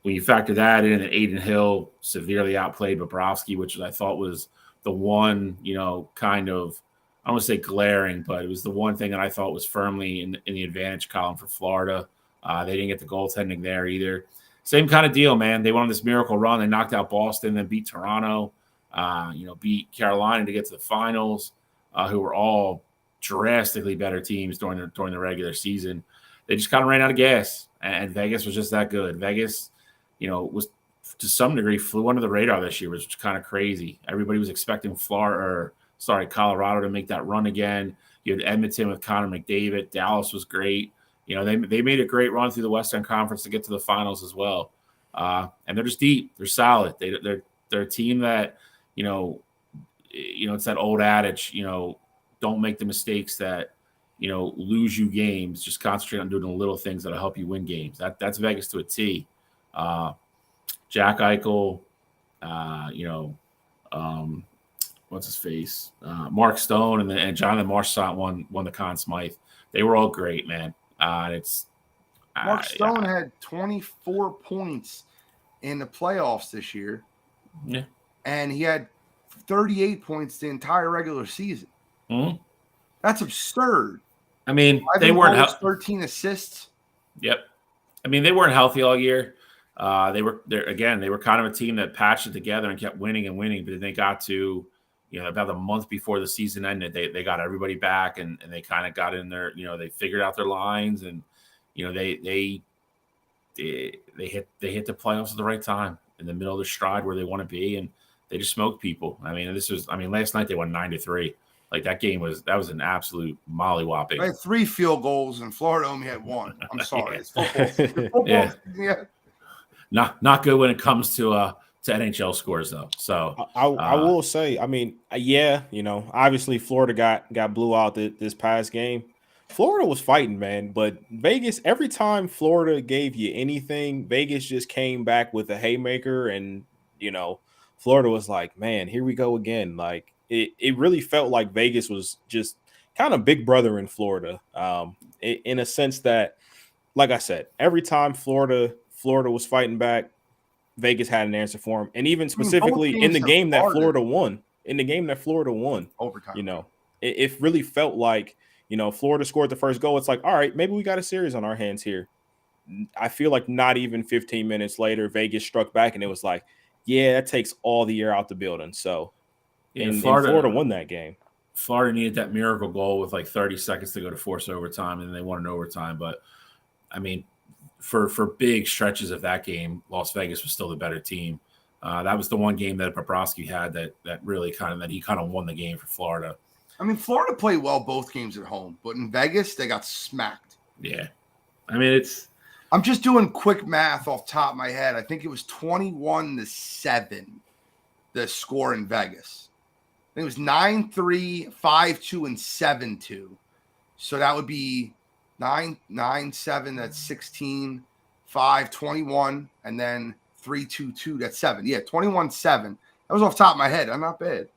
when you factor that in, and Aiden Hill severely outplayed Bobrovsky, which I thought was the one, you know, kind of, I don't want to say glaring, but it was the one thing that I thought was firmly in the advantage column for Florida. They didn't get the goaltending there either. Same kind of deal, man. They went on this miracle run. They knocked out Boston, then beat Toronto, you know, beat Carolina to get to the finals, who were all drastically better teams during the regular season. They just kind of ran out of gas, and Vegas was just that good. Vegas, you know, was to some degree flew under the radar this year, which was kind of crazy. Everybody was expecting Colorado to make that run again. You had Edmonton with Connor McDavid. Dallas was great. You know, they made a great run through the Western Conference to get to the finals as well. And they're just deep. They're solid. They're a team that, you know, it's that old adage, you know, don't make the mistakes that, you know, lose you games. Just concentrate on doing the little things that'll help you win games. That's Vegas to a T. Jack Eichel, you know, what's his face? Mark Stone and Jonathan Marchessault won the Conn Smythe. They were all great, man. Mark Stone had 24 points in the playoffs this year. Yeah. And he had 38 points the entire regular season. Mm-hmm. That's absurd. I mean, they weren't 13 assists. Yep. I mean, they weren't healthy all year. They were kind of a team that patched it together and kept winning, but then they got to, about a month before the season ended, they got everybody back and they kind of got in there. They figured out their lines and they hit the playoffs at the right time in the middle of the stride where they want to be, and they just smoked people. Last night they won 9-3. Like that was an absolute mollywhopping. I had 3 field goals and Florida only had 1. I'm sorry, Yeah. it's football. Yeah. Not good when it comes to NHL scores though. So I will say, obviously Florida got blew out this past game. Florida was fighting, man, but Vegas, every time Florida gave you anything, Vegas just came back with a haymaker, and Florida was like, man, here we go again. Like it really felt like Vegas was just kind of big brother in Florida, in a sense that, like I said, every time Florida was fighting back, Vegas had an answer for him, and even specifically in the game that Florida won, overtime, it really felt like, Florida scored the first goal. It's like, all right, maybe we got a series on our hands here. I feel like not even 15 minutes later, Vegas struck back, and it was like, yeah, that takes all the air out the building. So, and Florida won that game. Florida needed that miracle goal with like 30 seconds to go to force overtime, and they won in overtime. But for big stretches of that game, Las Vegas was still the better team. That was the one game that Bobrovsky had that really he kind of won the game for Florida. Florida played well both games at home, but in Vegas they got smacked. Yeah, I'm just doing quick math off the top of my head. I think it was 21-7, the score in Vegas. I think it was 9-3, 5-2, and 7-2. So that would be 9-7. That's 16, 5, 21, and then 3-2-2. That's 7. Yeah, 21-7. That was off the top of my head. I'm not bad.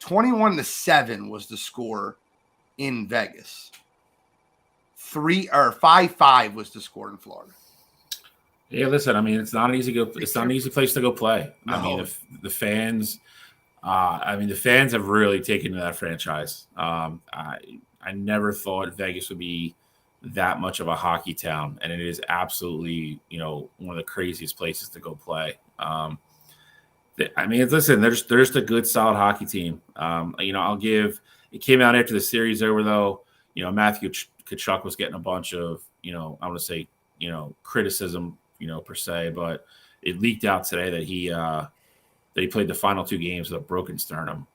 21-7 was the score in Vegas. 5-5 was the score in Florida. Yeah, listen. It's not an easy place to go play. No. The fans. The fans have really taken to that franchise. I never thought Vegas would be that much of a hockey town, and it is absolutely one of the craziest places to go play. Listen, there's a good, solid hockey team. I'll give. It came out after the series over, though. Matthew Tkachuk was getting a bunch of, I want to say, criticism, per se, but it leaked out today that he played the final 2 games with a broken sternum.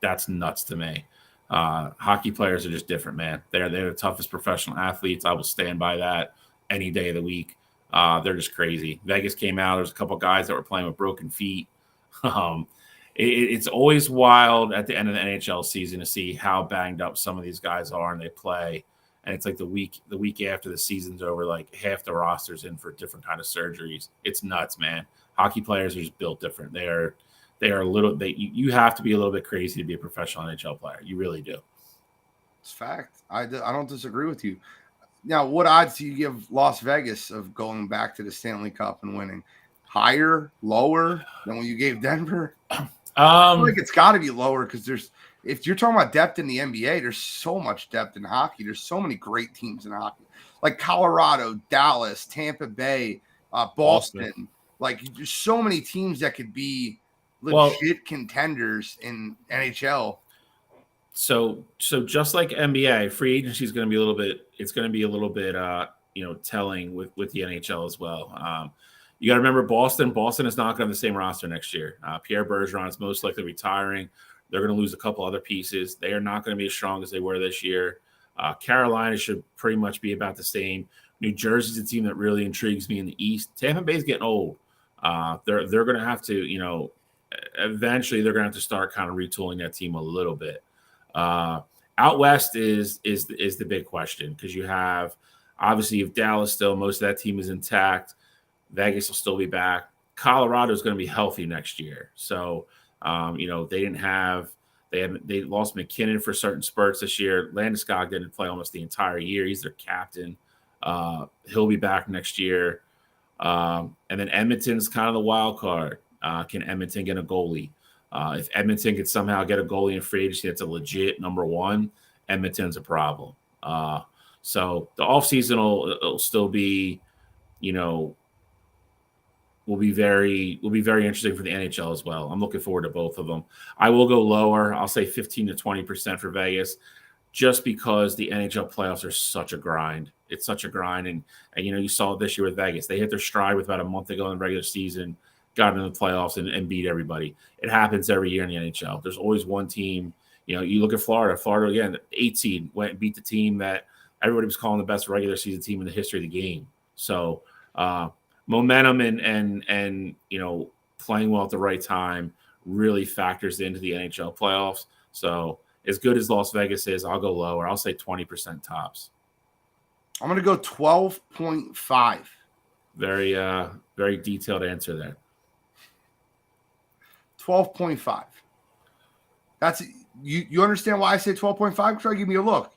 That's nuts to me. Hockey players are just different, man. They're the toughest professional athletes. I will stand by that any day of the week. They're just crazy. Vegas came out. There's a couple guys that were playing with broken feet. It's always wild at the end of the NHL season to see how banged up some of these guys are, and they play. And it's like the week after the season's over, like half the roster's in for different kind of surgeries. It's nuts, man. Hockey players are just built different. They are a little. You have to be a little bit crazy to be a professional NHL player. You really do. It's fact. I don't disagree with you. Now, what odds do you give Las Vegas of going back to the Stanley Cup and winning? Higher, lower than when you gave Denver? I feel like it's got to be lower because if you're talking about depth in the NBA, there's so much depth in hockey. There's so many great teams in hockey, like Colorado, Dallas, Tampa Bay, Boston. Like there's so many teams that could be legit contenders in NHL. So just like NBA, free agency is going to be a little bit. It's going to be a little bit, telling with the NHL as well. You got to remember Boston. Boston is not going to have the same roster next year. Pierre Bergeron is most likely retiring. They're going to lose a couple other pieces. They are not going to be as strong as they were this year. Carolina should pretty much be about the same. New Jersey's a team that really intrigues me in the East. Tampa Bay's getting old. They're going to have to, eventually they're going to have to start kind of retooling that team a little bit. Out west is the big question because you have Dallas still. Most of that team is intact. Vegas will still be back. Colorado is going to be healthy next year. So, they lost McKinnon for certain spurts this year. Landeskog didn't play almost the entire year. He's their captain. He'll be back next year. And then Edmonton's kind of the wild card. Can Edmonton get a goalie? If Edmonton could somehow get a goalie in free agency that's a legit number one, Edmonton's a problem. So the offseason will still be, will be very interesting for the NHL as well. I'm looking forward to both of them. I will go lower. I'll say 15 to 20% for Vegas, just because the NHL playoffs are such a grind. It's such a grind, and you saw it this year with Vegas. They hit their stride with about a month ago in the regular season, got into the playoffs and beat everybody. It happens every year in the NHL. There's always one team. You look at Florida. Florida again, 8 seed went and beat the team that everybody was calling the best regular season team in the history of the game. So momentum and playing well at the right time really factors into the NHL playoffs. So as good as Las Vegas is, I'll go lower. I'll say 20% tops. I'm going to go 12.5. Very detailed answer there. 12.5. That's you understand why I say 12.5? Try to give me a look.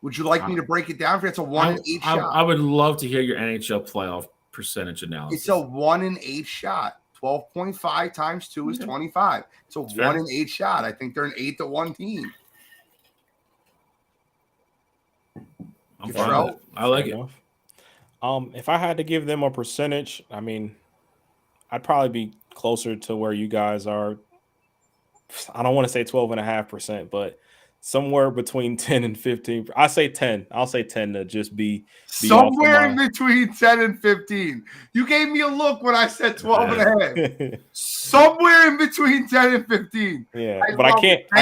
Would you like me to break it down for you? It's a 1 in 8 shot. I would love to hear your NHL playoff percentage analysis. It's a 1 in 8 shot. 12.5 times 2 is 25. It's a 1 in 8 shot. I think they're an 8-1 team. I'm fine. I like it. If I had to give them a percentage, I mean, I'd probably be closer to where you guys are. I don't want to say 12.5%, but somewhere between 10 and 15. I say 10. I'll say 10 to just be somewhere in between 10 and 15. You gave me a look when I said 12.5. Somewhere in between 10 and 15. Yeah, but I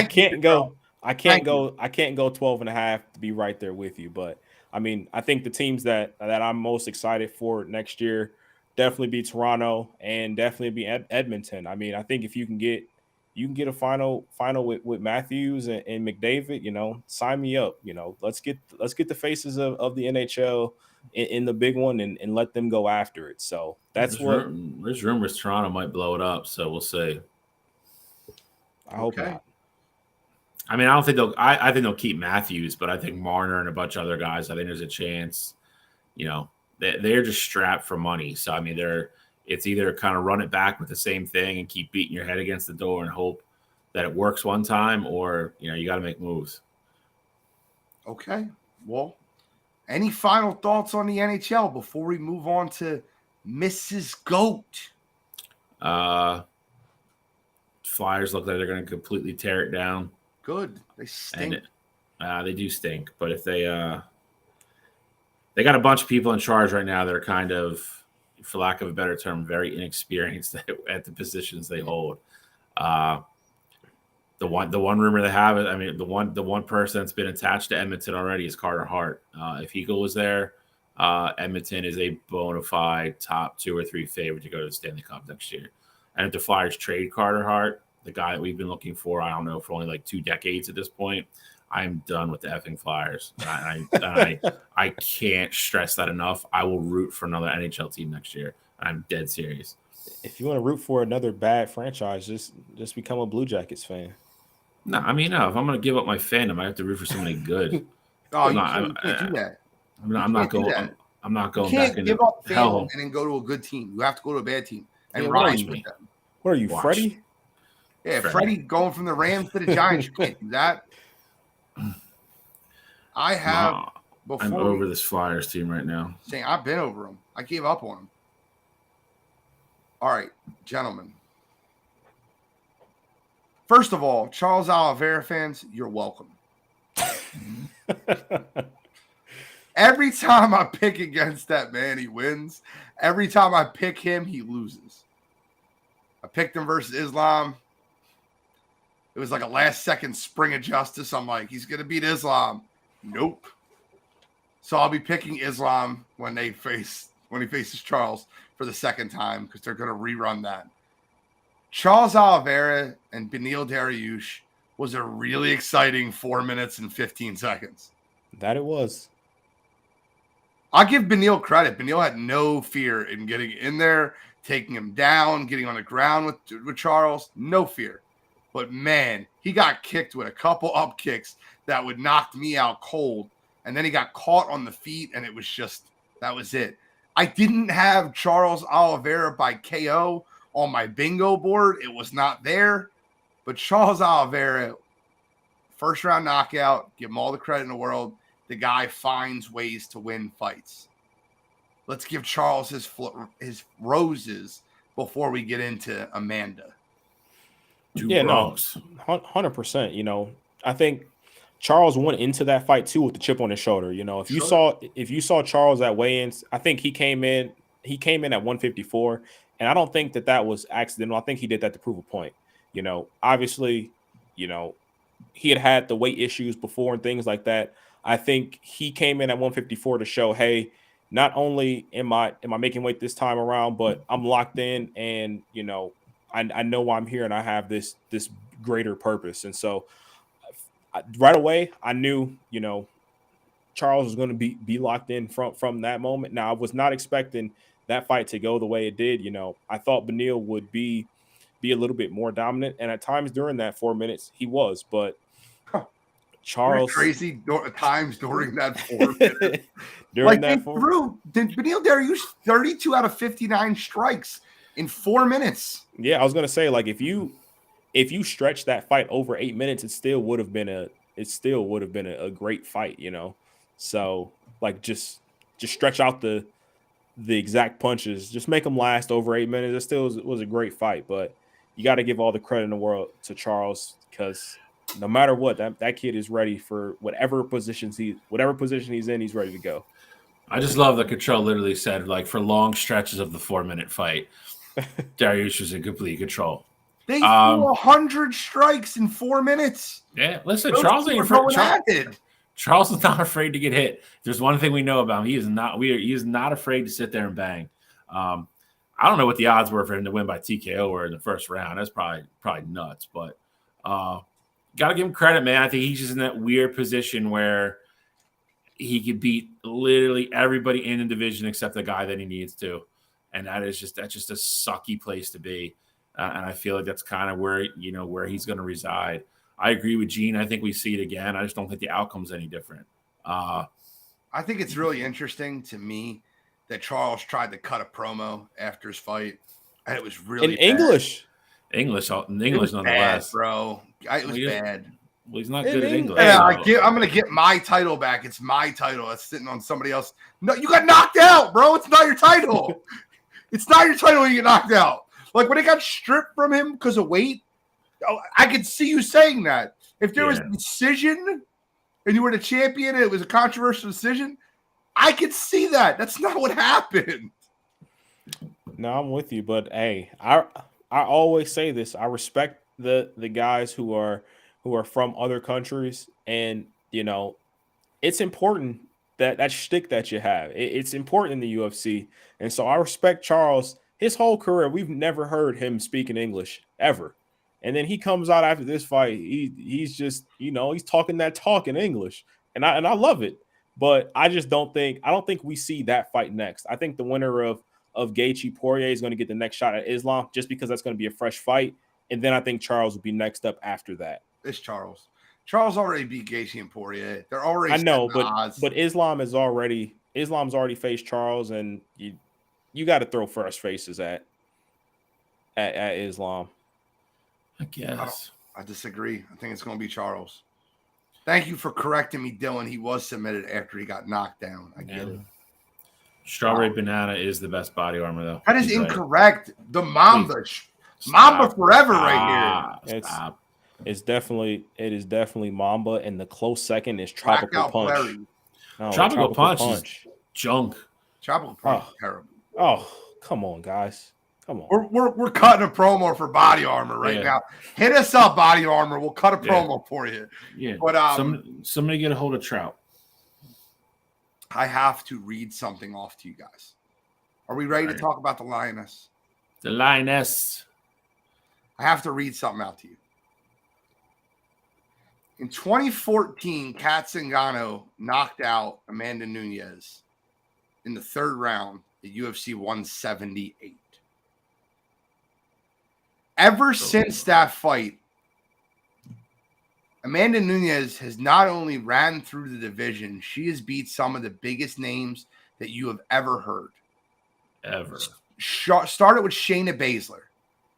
can't go 12.5 to be right there with you. But I mean, I think the teams that I'm most excited for next year definitely be Toronto and definitely be Edmonton. I mean, I think if you can get a final with Matthews and McDavid, sign me up. Let's get the faces of the NHL in the big one and let them go after it. So that's there's rumors Toronto might blow it up. So we'll see. I hope not. I mean, I don't think I think they'll keep Matthews, but I think Marner and a bunch of other guys, I think there's a chance. They're just strapped for money. So I mean, it's either kind of run it back with the same thing and keep beating your head against the door and hope that it works one time, or you got to make moves. Okay. Well, any final thoughts on the NHL before we move on to Mrs. GOAT? Flyers look like they're going to completely tear it down. Good. They stink. They do stink, but if they got a bunch of people in charge right now that are kind of, for lack of a better term, very inexperienced at the positions they hold. The one rumor they have, I mean, the one person that's been attached to Edmonton already is Carter Hart. If he goes there, Edmonton is a bona fide top 2 or 3 favorite to go to the Stanley Cup next year. And if the Flyers trade Carter Hart, the guy that we've been looking for, I don't know, for only like 2 decades at this point, I'm done with the effing Flyers. I can't stress that enough. I will root for another NHL team next year. I'm dead serious. If you want to root for another bad franchise, just become a Blue Jackets fan. No, I mean, no. If I'm going to give up my fandom, I have to root for somebody good. You can't do that. I'm not going back into give up hell and then go to a good team. You have to go to a bad team and rise with them. What are you, Freddie? Yeah, Freddie going from the Rams to the Giants. You can't do that. I'm over this Flyers team right now. Saying I've been over them. I gave up on them. All right, gentlemen. First of all, Charles Oliveira fans, you're welcome. Every time I pick against that man, he wins. Every time I pick him, he loses. I picked him versus Islam. It was like a last-second spring of justice. I'm like, he's going to beat Islam. Nope. So I'll be picking Islam when he faces Charles for the second time because they're going to rerun that. Charles Oliveira and Beneil Dariush was a really exciting 4 minutes and 15 seconds. That it was. I'll give Beneil credit. Beneil had no fear in getting in there, taking him down, getting on the ground with Charles. No fear. But, man, he got kicked with a couple up kicks that would knock me out cold. And then he got caught on the feet, and it was just – that was it. I didn't have Charles Oliveira by KO on my bingo board. It was not there. But Charles Oliveira, first-round knockout, give him all the credit in the world. The guy finds ways to win fights. Let's give Charles his roses before we get into Amanda. Yeah, broncs. no, 100%. You know, I think Charles went into that fight too with the chip on his shoulder. You know, if you saw Charles at weigh-ins, I think he came in at 154, and I don't think that was accidental. I think he did that to prove a point. You know, obviously, you know, he had the weight issues before and things like that. I think he came in at 154 to show, hey, not only am I making weight this time around, but I'm locked in, and you know, I know why I'm here, and I have this greater purpose. And so right away, I knew, you know, Charles was going to be locked in from that moment. Now, I was not expecting that fight to go the way it did. You know, I thought Beneil would be a little bit more dominant, and at times during that 4 minutes, he was. But Charles, crazy times during that 4 minutes. During like that they threw Beneil Dariush 32 out of 59 strikes in 4 minutes. Yeah, I was gonna say, like, if you stretch that fight over 8 minutes, it still would have been a great fight, you know. So like just stretch out the exact punches, just make them last over 8 minutes. It still was a great fight, but you got to give all the credit in the world to Charles, because no matter what, that kid is ready for whatever position he's in, he's ready to go. I just love that Control literally said, like, for long stretches of the 4 minute fight, Dariush was in complete control. They threw 100 strikes in 4 minutes. Yeah, listen, Charles is not afraid to get hit. There's one thing we know about him. He is not afraid to sit there and bang. I don't know what the odds were for him to win by TKO or in the first round. That's probably nuts, but got to give him credit, man. I think he's just in that weird position where he could beat literally everybody in the division except the guy that he needs to, and that's just a sucky place to be. And I feel like that's kind of where he's going to reside. I agree with Gene. I think we see it again. I just don't think the outcome's any different. I think it's really interesting to me that Charles tried to cut a promo after his fight, and it was really in English. English nonetheless, bad, bro. It was bad. Well, he's not good at English. Yeah, I'm going to get my title back. It's my title. It's sitting on somebody else. No, you got knocked out, bro. It's not your title. It's not your title when you get knocked out. Like, when it got stripped from him because of weight, I could see you saying that. If there was a decision and you were the champion and it was a controversial decision, I could see that. That's not what happened. No, I'm with you. But, hey, I always say this. I respect the guys who are from other countries. And, you know, it's important that shtick that you have. It's important in the UFC. And so I respect Charles. His whole career, we've never heard him speak in English ever. And then he comes out after this fight. He's just, you know, he's talking that talk in English. And I love it. But I don't think we see that fight next. I think the winner of Gaethje Poirier is going to get the next shot at Islam, just because that's going to be a fresh fight. And then I think Charles will be next up after that. It's Charles. Charles already beat Gaethje and Poirier. They're already. I know, but Islam's already faced Charles, and you got to throw first faces at Islam. I guess. I disagree. I think it's going to be Charles. Thank you for correcting me, Dylan. He was submitted after he got knocked down. I get it. Strawberry banana is the best body armor, though. That is incorrect. Right. The Mamba. Mamba forever right here. It is definitely Mamba, and the close second is Tropical Punch. No, Tropical Punch is junk. Tropical Punch is terrible. Oh, come on, guys. Come on. We're cutting a promo for Body Armor right now. Hit us up, Body Armor. We'll cut a promo for you. Yeah. But somebody get a hold of Trout. I have to read something off to you guys. Are we ready to talk about the Lioness? The Lioness. I have to read something out to you. In 2014, Kat Zingano knocked out Amanda Nunes in the third round at UFC 178. Ever since that fight, Amanda Nunes has not only ran through the division, she has beat some of the biggest names that you have ever heard. Ever. Started with Shayna Baszler,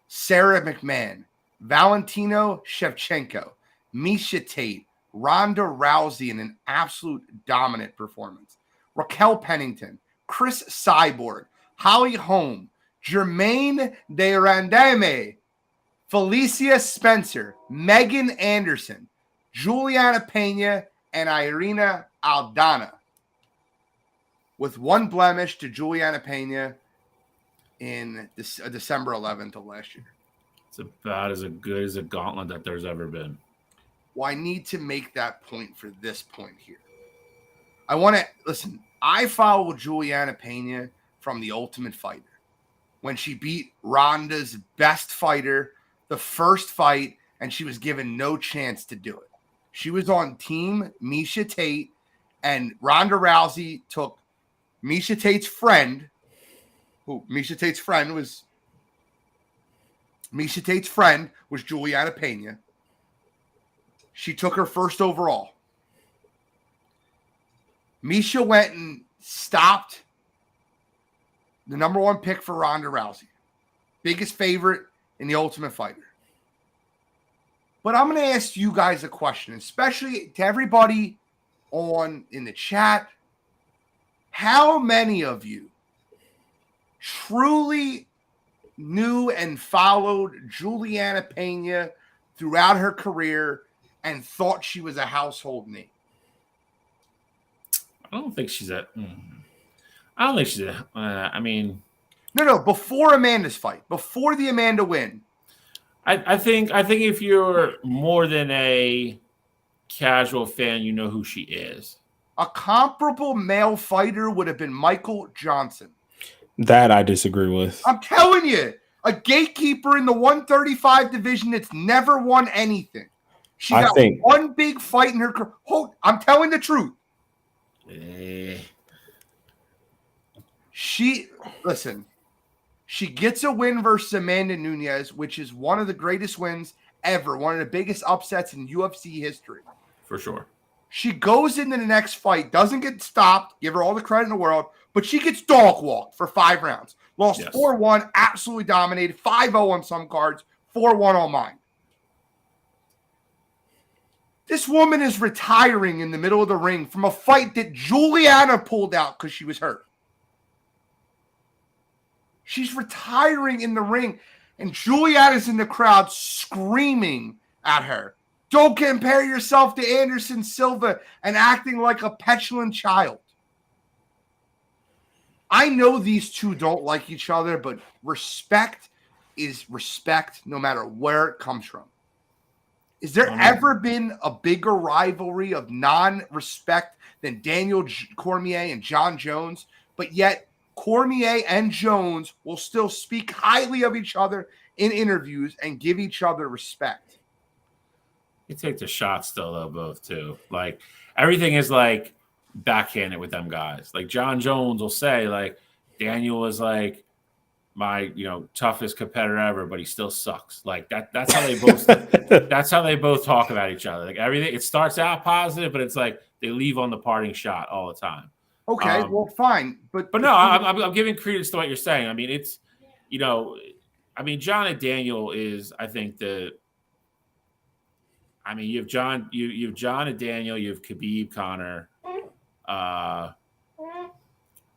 Sarah McMahon, Valentino Shevchenko, Miesha Tate, Ronda Rousey in an absolute dominant performance, Raquel Pennington, Chris Cyborg, Holly Holm, Jermaine De Randame, Felicia Spencer, Megan Anderson, Juliana Pena, and Irina Aldana. With one blemish to Juliana Pena in December 11th of last year. It's about as good as a gauntlet that there's ever been. Well, I need to make that point for this point here. I want to listen. I follow Juliana Pena from The Ultimate Fighter when she beat Ronda's best fighter, the first fight, and she was given no chance to do it. She was on Team Miesha Tate, and Ronda Rousey took Miesha Tate's friend, Miesha Tate's friend was Juliana Pena. She took her first overall. Miesha went and stopped the number one pick for Ronda Rousey. Biggest favorite in The Ultimate Fighter. But I'm going to ask you guys a question, especially to everybody in the chat. How many of you truly knew and followed Juliana Pena throughout her career and thought she was a household name? I don't think she's a. I don't think she's a. I mean, no. Before Amanda's fight, before the Amanda win, I think if you're more than a casual fan, you know who she is. A comparable male fighter would have been Michael Johnson. That I disagree with. I'm telling you, a gatekeeper in the 135 division that's never won anything. She got one big fight in her career. I'm telling the truth. She gets a win versus Amanda Nunes, which is one of the greatest wins ever, one of the biggest upsets in UFC history. For sure. She goes into the next fight, doesn't get stopped, give her all the credit in the world, but she gets dog walked for 5 rounds. Lost 4-1, absolutely dominated, 5-0 on some cards, 4-1 on mine. This woman is retiring in the middle of the ring from a fight that Juliana pulled out because she was hurt. She's retiring in the ring, and Juliana's in the crowd screaming at her. Don't compare yourself to Anderson Silva and acting like a petulant child. I know these two don't like each other, but respect is respect no matter where it comes from. Is there ever been a bigger rivalry of non-respect than Daniel Cormier and John Jones? But yet Cormier and Jones will still speak highly of each other in interviews and give each other respect. You take the shots still, though, both, too. Like, everything is, like, backhanded with them guys. Like, John Jones will say, like, Daniel is, like, my, toughest competitor ever, but he still sucks. Like, that's how they both that's how they both talk about each other. Like, everything, it starts out positive, but it's like they leave on the parting shot all the time. Okay, well, fine. But no, I'm giving credence to what you're saying. I mean, it's, John and Daniel is, I think, you have John and Daniel, you have Khabib, Conor.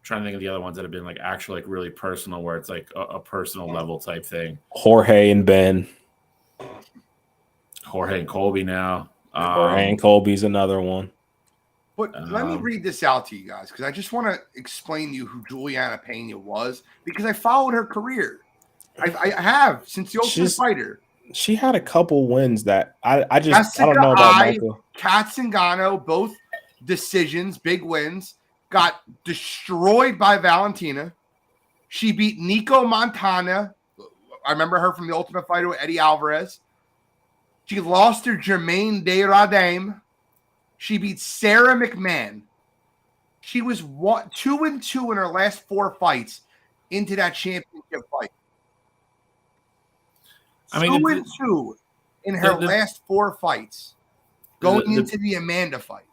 Trying to think of the other ones that have been like actually like really personal, where it's like a personal level type thing. Jorge and Ben. Jorge and Colby now. Jorge and Colby's another one. But let me read this out to you guys, because I just want to explain to you who Juliana Pena was, because I followed her career. I have since the Ultimate Fighter. She had a couple wins that I don't know about Michael. Kat Zingano, both decisions, big wins. Got destroyed by Valentina. She beat Nico Montana. I remember her from the Ultimate Fighter with Eddie Alvarez. She lost to Jermaine De Radame. She beat Sarah McMahon. She was 2-2 in her last 4 fights into that championship fight. 2-2 in her last 4 fights going into the Amanda fight.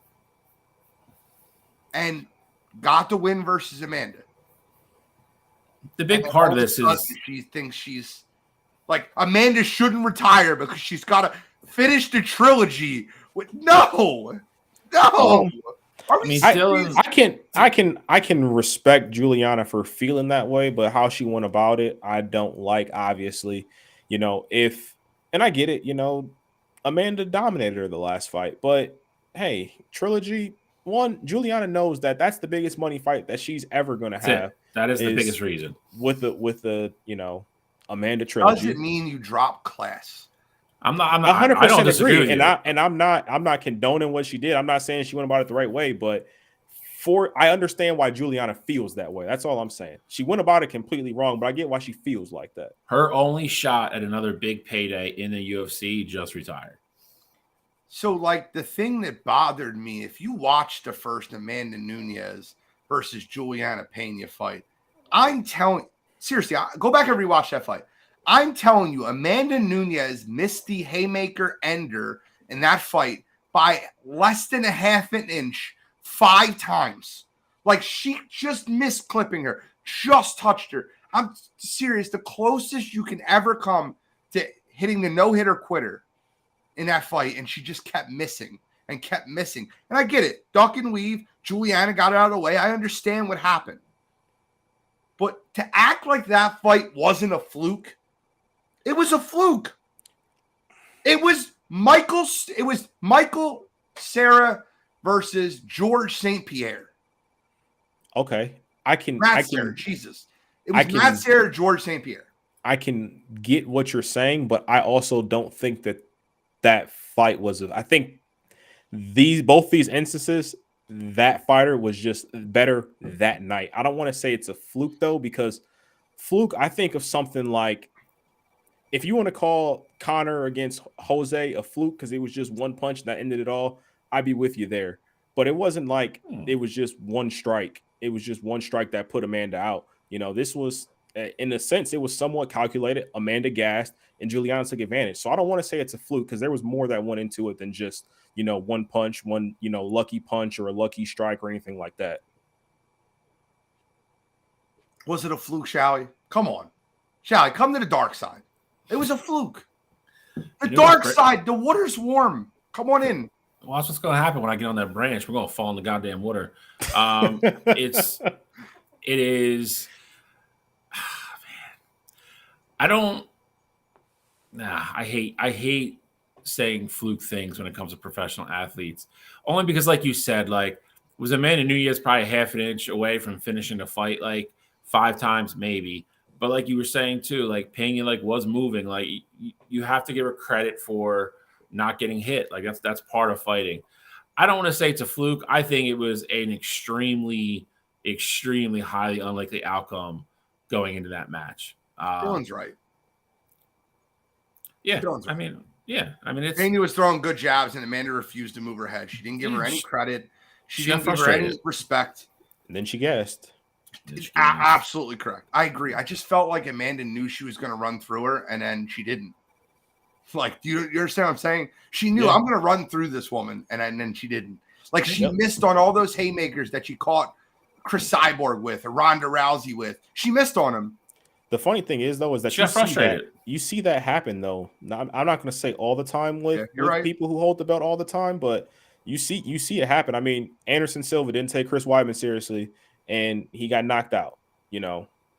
And got the win versus Amanda. The big part of this is she thinks she's like Amanda shouldn't retire because she's got to finish the trilogy. No. Are we serious? I can respect Juliana for feeling that way, but how she went about it, I don't like. Obviously, and I get it. Amanda dominated her the last fight, but hey, trilogy one, Juliana knows that that's the biggest money fight that she's ever going to have. That is the biggest reason with the Amanda Does trilogy. it mean you drop class? I'm not 100% disagree with agree, you. and I'm not condoning what she did. I'm not saying she went about it the right way, but I understand why Juliana feels that way. That's all I'm saying. She went about it completely wrong, but I get why she feels like that. Her only shot at another big payday in the UFC, just retired. So, like, the thing that bothered me, if you watch the first Amanda Nunes versus Juliana Pena fight, I'm telling seriously, go back and rewatch that fight. I'm telling you, Amanda Nunes missed the haymaker ender in that fight by less than a half an inch 5 times. Like, she just missed clipping her, just touched her. I'm serious. The closest you can ever come to hitting the no-hitter quitter in that fight, and she just kept missing and kept missing. And I get it. Duck and weave. Juliana got it out of the way. I understand what happened. But to act like that fight wasn't a fluke, it was a fluke. It was Michael Sarah versus George St. Pierre. Okay. Sarah, Jesus. It was Matt Sarah, George St. Pierre. I can get what you're saying, but I also don't think that fight was I think both these instances, that fighter was just better that night. I don't want to say it's a fluke though, because fluke, I think of something like, if you want to call Conor against Jose a fluke because it was just one punch that ended it all, I'd be with you there. But it wasn't like it was just one strike. It was just one strike that put Amanda out. This was, in a sense, it was somewhat calculated. Amanda gassed and Juliana took advantage. So I don't want to say it's a fluke because there was more that went into it than just, one punch, one, lucky punch or a lucky strike or anything like that. Was it a fluke, Shally? Come on. Shally, come to the dark side. It was a fluke. The dark side, the water's warm. Come on in. Well, that's what's going to happen when I get on that branch. We're going to fall in the goddamn water. It is. Man. I hate saying fluke things when it comes to professional athletes. Only because, like you said, was Amanda Nunes probably half an inch away from finishing the fight 5 times maybe. But like you were saying too, Pena was moving. You have to give her credit for not getting hit. That's part of fighting. I don't want to say it's a fluke. I think it was an extremely, extremely highly unlikely outcome going into that match. Dylan's right. Yeah, Dylan's right. I mean, it's Pena was throwing good jabs, and Amanda refused to move her head. She didn't give her any credit. She didn't give her any respect. And then she gassed. Absolutely correct. I agree. I just felt like Amanda knew she was going to run through her, and then she didn't. Do you understand what I'm saying? She knew, I'm going to run through this woman, and then she didn't. She missed on all those haymakers that she caught Chris Cyborg with or Ronda Rousey with. She missed on him. The funny thing is, though, is that you see that happen, though. Now, I'm not going to say all the time with people who hold the belt all the time, but you see it happen. I mean, Anderson Silva didn't take Chris Weidman seriously, and he got knocked out,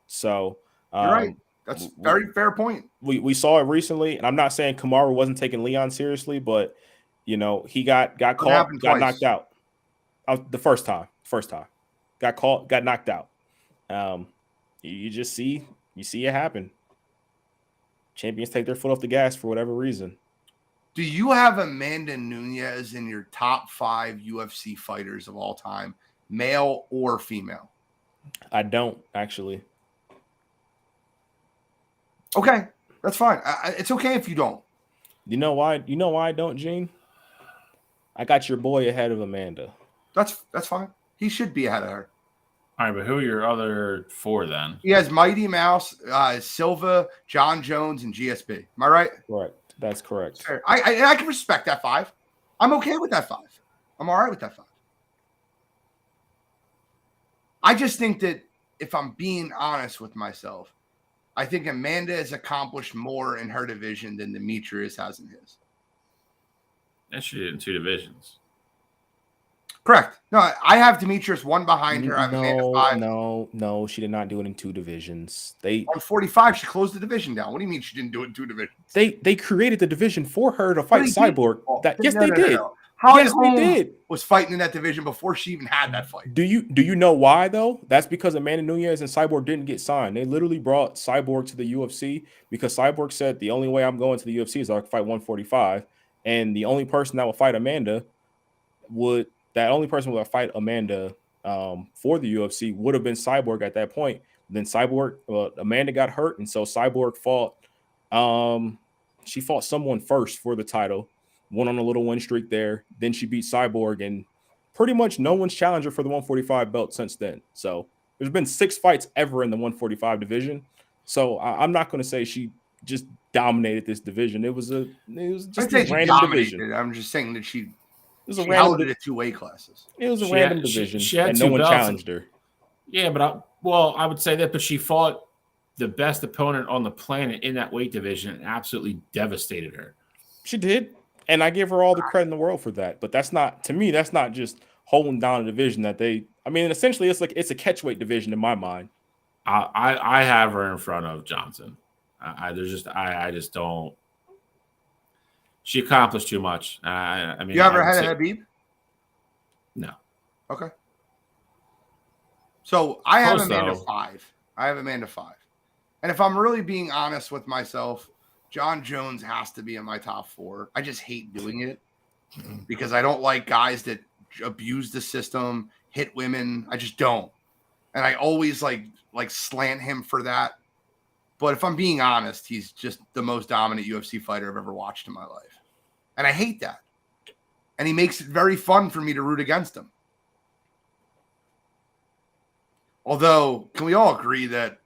So you're right. That's a very fair point. We saw it recently, and I'm not saying Kamaru wasn't taking Leon seriously, but, he got caught, got knocked out. The first time. Got caught, got knocked out. You just see it happen. Champions take their foot off the gas for whatever reason. Do you have Amanda Nunes in your top 5 UFC fighters of all time, male or female? I don't, actually. Okay, that's fine. It's okay if you don't. You know why? You know why I don't, Gene? I got your boy ahead of Amanda. That's fine. He should be ahead of her. All right, but who are your other 4 then? He has Mighty Mouse, Silva, John Jones, and GSP. Am I right? Correct. That's correct. I can respect that 5. I'm okay with that 5. I'm all right with that 5. I just think that if I'm being honest with myself, I think Amanda has accomplished more in her division than Demetrius has in his. And she did in 2 divisions. Correct. No, I have Demetrius one behind her. I have Amanda 5. No, she did not do it in 2 divisions. They 145, she closed the division down. What do you mean she didn't do it in 2 divisions? They created the division for her to fight Cyborg. Yes, they did. Holly yes, Holm they did. Was fighting in that division before she even had that fight. Do you know why though? That's because Amanda Nunes and Cyborg didn't get signed. They literally brought Cyborg to the UFC because Cyborg said the only way I'm going to the UFC is I can fight 145, and the only person that would fight Amanda for the UFC would have been Cyborg at that point. Then Amanda got hurt, and so Cyborg fought. She fought someone first for the title, went on a little win streak there. Then she beat Cyborg, and pretty much no one's challenged her for the 145 belt since then. So there's been 6 fights ever in the 145 division. So I'm not going to say she just dominated this division. It was just a random division. I'm just saying that she held it at 2 weight classes. It was a random division, she had and no one belts. challenged her. Yeah, but I would say that, but she fought the best opponent on the planet in that weight division and absolutely devastated her. She did, and I give her all the credit in the world for that. But that's not just holding down a division that they. I mean, essentially, it's a catchweight division in my mind. I have her in front of Johnson. I just don't. She accomplished too much. I mean, you ever had a Habib? No. Okay. So I have Amanda 5. And if I'm really being honest with myself, John Jones has to be in my top 4. I just hate doing it because I don't like guys that abuse the system, hit women. I just don't. And I always like slant him for that. But if I'm being honest, he's just the most dominant UFC fighter I've ever watched in my life. And I hate that. And he makes it very fun for me to root against him. Although, can we all agree that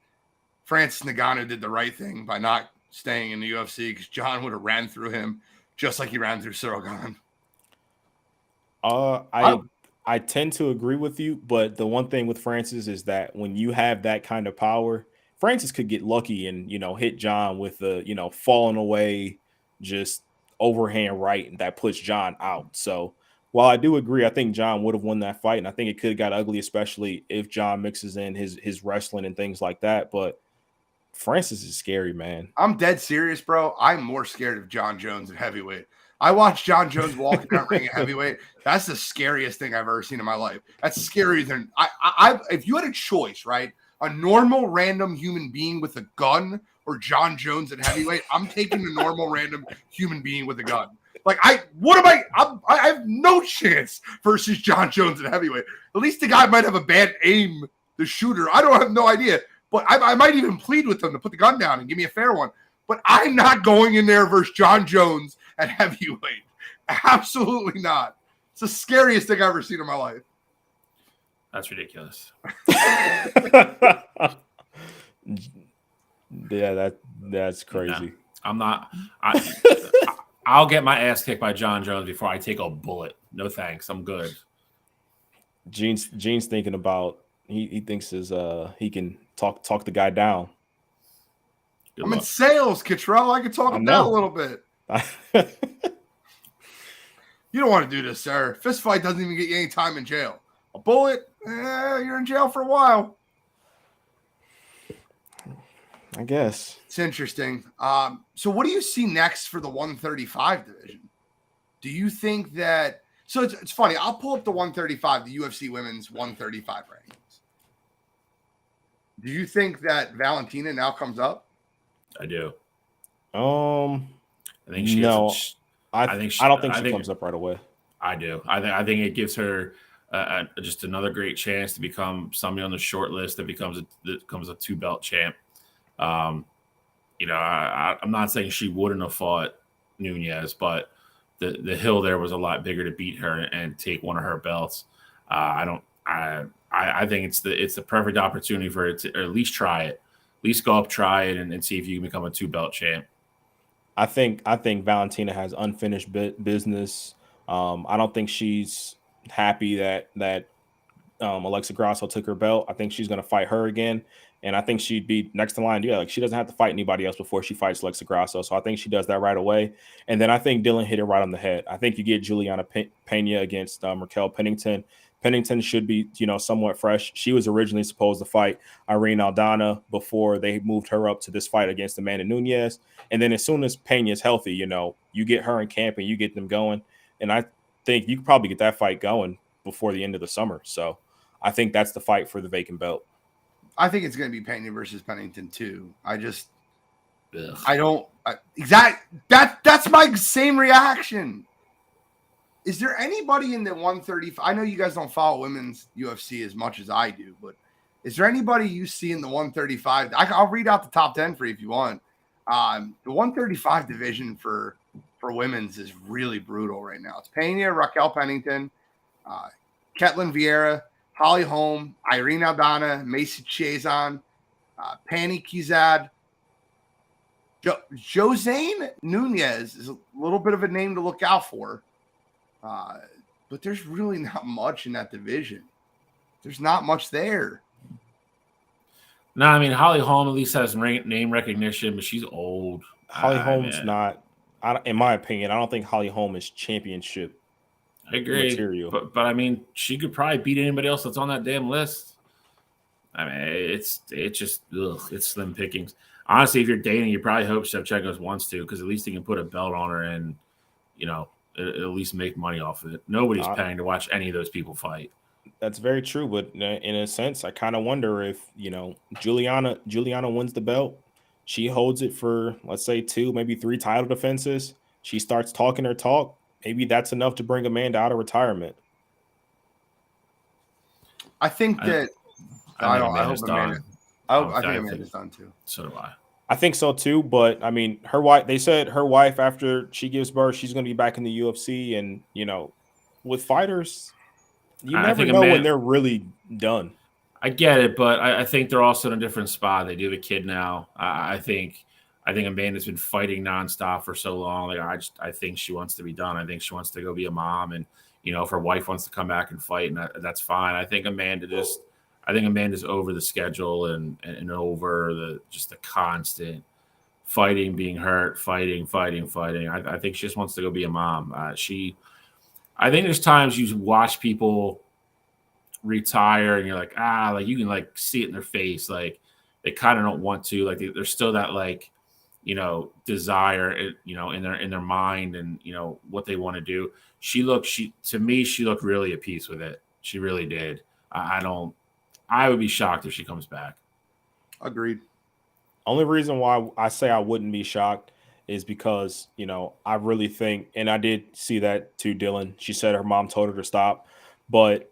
Francis Ngannou did the right thing by not staying in the UFC because John would have ran through him just like he ran through Cyril Gane? I tend to agree with you, but the one thing with Francis is that when you have that kind of power, Francis could get lucky and hit John with the falling away, just overhand right, and that puts John out. So while I do agree, I think John would have won that fight, and I think it could have got ugly, especially if John mixes in his wrestling and things like that. But Francis is scary, man. I'm dead serious, bro. I'm more scared of John Jones at heavyweight. I watched John Jones walk in that ring at heavyweight. That's the scariest thing I've ever seen in my life. That's scarier than I. If you had a choice, right, a normal random human being with a gun or John Jones at heavyweight, I'm taking the normal random human being with a gun. Like I have no chance versus John Jones at heavyweight. At least the guy might have a bad aim, the shooter. I don't have no idea. But I might even plead with him to put the gun down and give me a fair one. But I'm not going in there versus John Jones at heavyweight. Absolutely not. It's the scariest thing I've ever seen in my life. That's ridiculous. Yeah, that's crazy. No, I'm not. I'll get my ass kicked by John Jones before I take a bullet. No thanks. I'm good. Gene's thinking about he thinks he can talk the guy down. Good luck. In sales, Cottrell. I can talk him down a little bit. You don't want to do this, sir. Fist fight doesn't even get you any time in jail. A bullet, you're in jail for a while. I guess. It's interesting. So what do you see next for the 135 division? Do you think that – so it's funny. I'll pull up the 135, the UFC women's 135 rankings. Do you think that Valentina now comes up? I do. I think she no. I don't think she comes up right away. I do. I think it gives her just another great chance to become somebody on the short list that becomes a 2-belt champ. I'm not saying she wouldn't have fought Nunes, but the hill there was a lot bigger to beat her and take one of her belts. I think it's the perfect opportunity for it to, or at least try it. At least go up, try it, and see if you can become a 2-belt champ. I think Valentina has unfinished business. I don't think she's happy that Alexa Grasso took her belt. I think she's going to fight her again. And I think she'd be next in line. Yeah, like she doesn't have to fight anybody else before she fights Alexa Grasso. So I think she does that right away. And then I think Dylan hit it right on the head. I think you get Juliana Pena against Raquel Pennington. Pennington should be, somewhat fresh. She was originally supposed to fight Irene Aldana before they moved her up to this fight against Amanda Nunes. And then as soon as Pena is healthy, you get her in camp and you get them going. And I think you could probably get that fight going before the end of the summer. So I think that's the fight for the vacant belt. I think it's going to be Pena versus Pennington too. That's my same reaction. Is there anybody in the 135? I know you guys don't follow women's UFC as much as I do, but is there anybody you see in the 135? I'll read out the top 10 for you if you want. The 135 division for women's is really brutal right now. It's Pena, Raquel Pennington, Ketlin Vieira, Holly Holm, Irene Aldana, Macy Chiasson, Pani Kizad. Josane Nunez is a little bit of a name to look out for. But there's really not much in that division. There's not much there. No, I mean, Holly Holm at least has name recognition, but she's old. Holly Holm's not, in my opinion, I don't think Holly Holm is championship. I agree. Material. But I mean, she could probably beat anybody else that's on that damn list. I mean, it's just it's slim pickings. Honestly, if you're dating, you probably hope Shevchenko wants to, because at least he can put a belt on her and at least make money off of it. Nobody's paying to watch any of those people fight. That's very true, but in a sense, I kind of wonder if Juliana wins the belt. She holds it for, let's say, 2, maybe 3 title defenses. She starts talking her talk. Maybe that's enough to bring Amanda out of retirement. I think that I hope Amanda. I think Amanda's done too. So do I. I think so too, but I mean, her wife. They said her wife, after she gives birth, she's going to be back in the UFC, and with fighters, you never know when they're really done. I get it, but I think they're also in a different spot. They do have a kid now. I think Amanda's been fighting nonstop for so long. Like I think she wants to be done. I think she wants to go be a mom, and if her wife wants to come back and fight, and that's fine. I think Amanda's over the schedule and over the constant fighting, being hurt, fighting. I think she just wants to go be a mom. I think there's times you watch people retire and you're like, you can see it in their face. Like they kind of don't want to, there's still that desire, in their mind and, what they want to do. She looked really at peace with it. She really did. I would be shocked if she comes back. Agreed. Only reason why I say I wouldn't be shocked is because, I really think, and I did see that too, Dylan. She said her mom told her to stop. But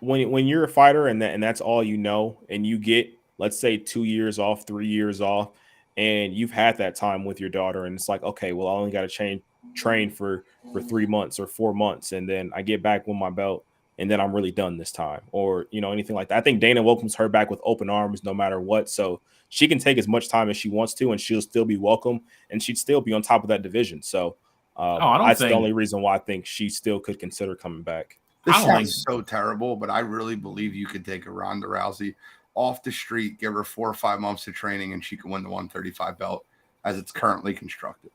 when you're a fighter and that's all and you get, let's say, 2 years off, 3 years off, and you've had that time with your daughter, and it's like, okay, well, I only got to train for 3 months or 4 months, and then I get back with my belt, and then I'm really done this time, or anything like that. I think Dana welcomes her back with open arms no matter what, so she can take as much time as she wants to, and she'll still be welcome, and she'd still be on top of that division. So that's the only reason why I think she still could consider coming back. This sounds so terrible, but I really believe you could take a Ronda Rousey off the street, give her 4 or 5 months of training, and she can win the 135 belt as it's currently constructed.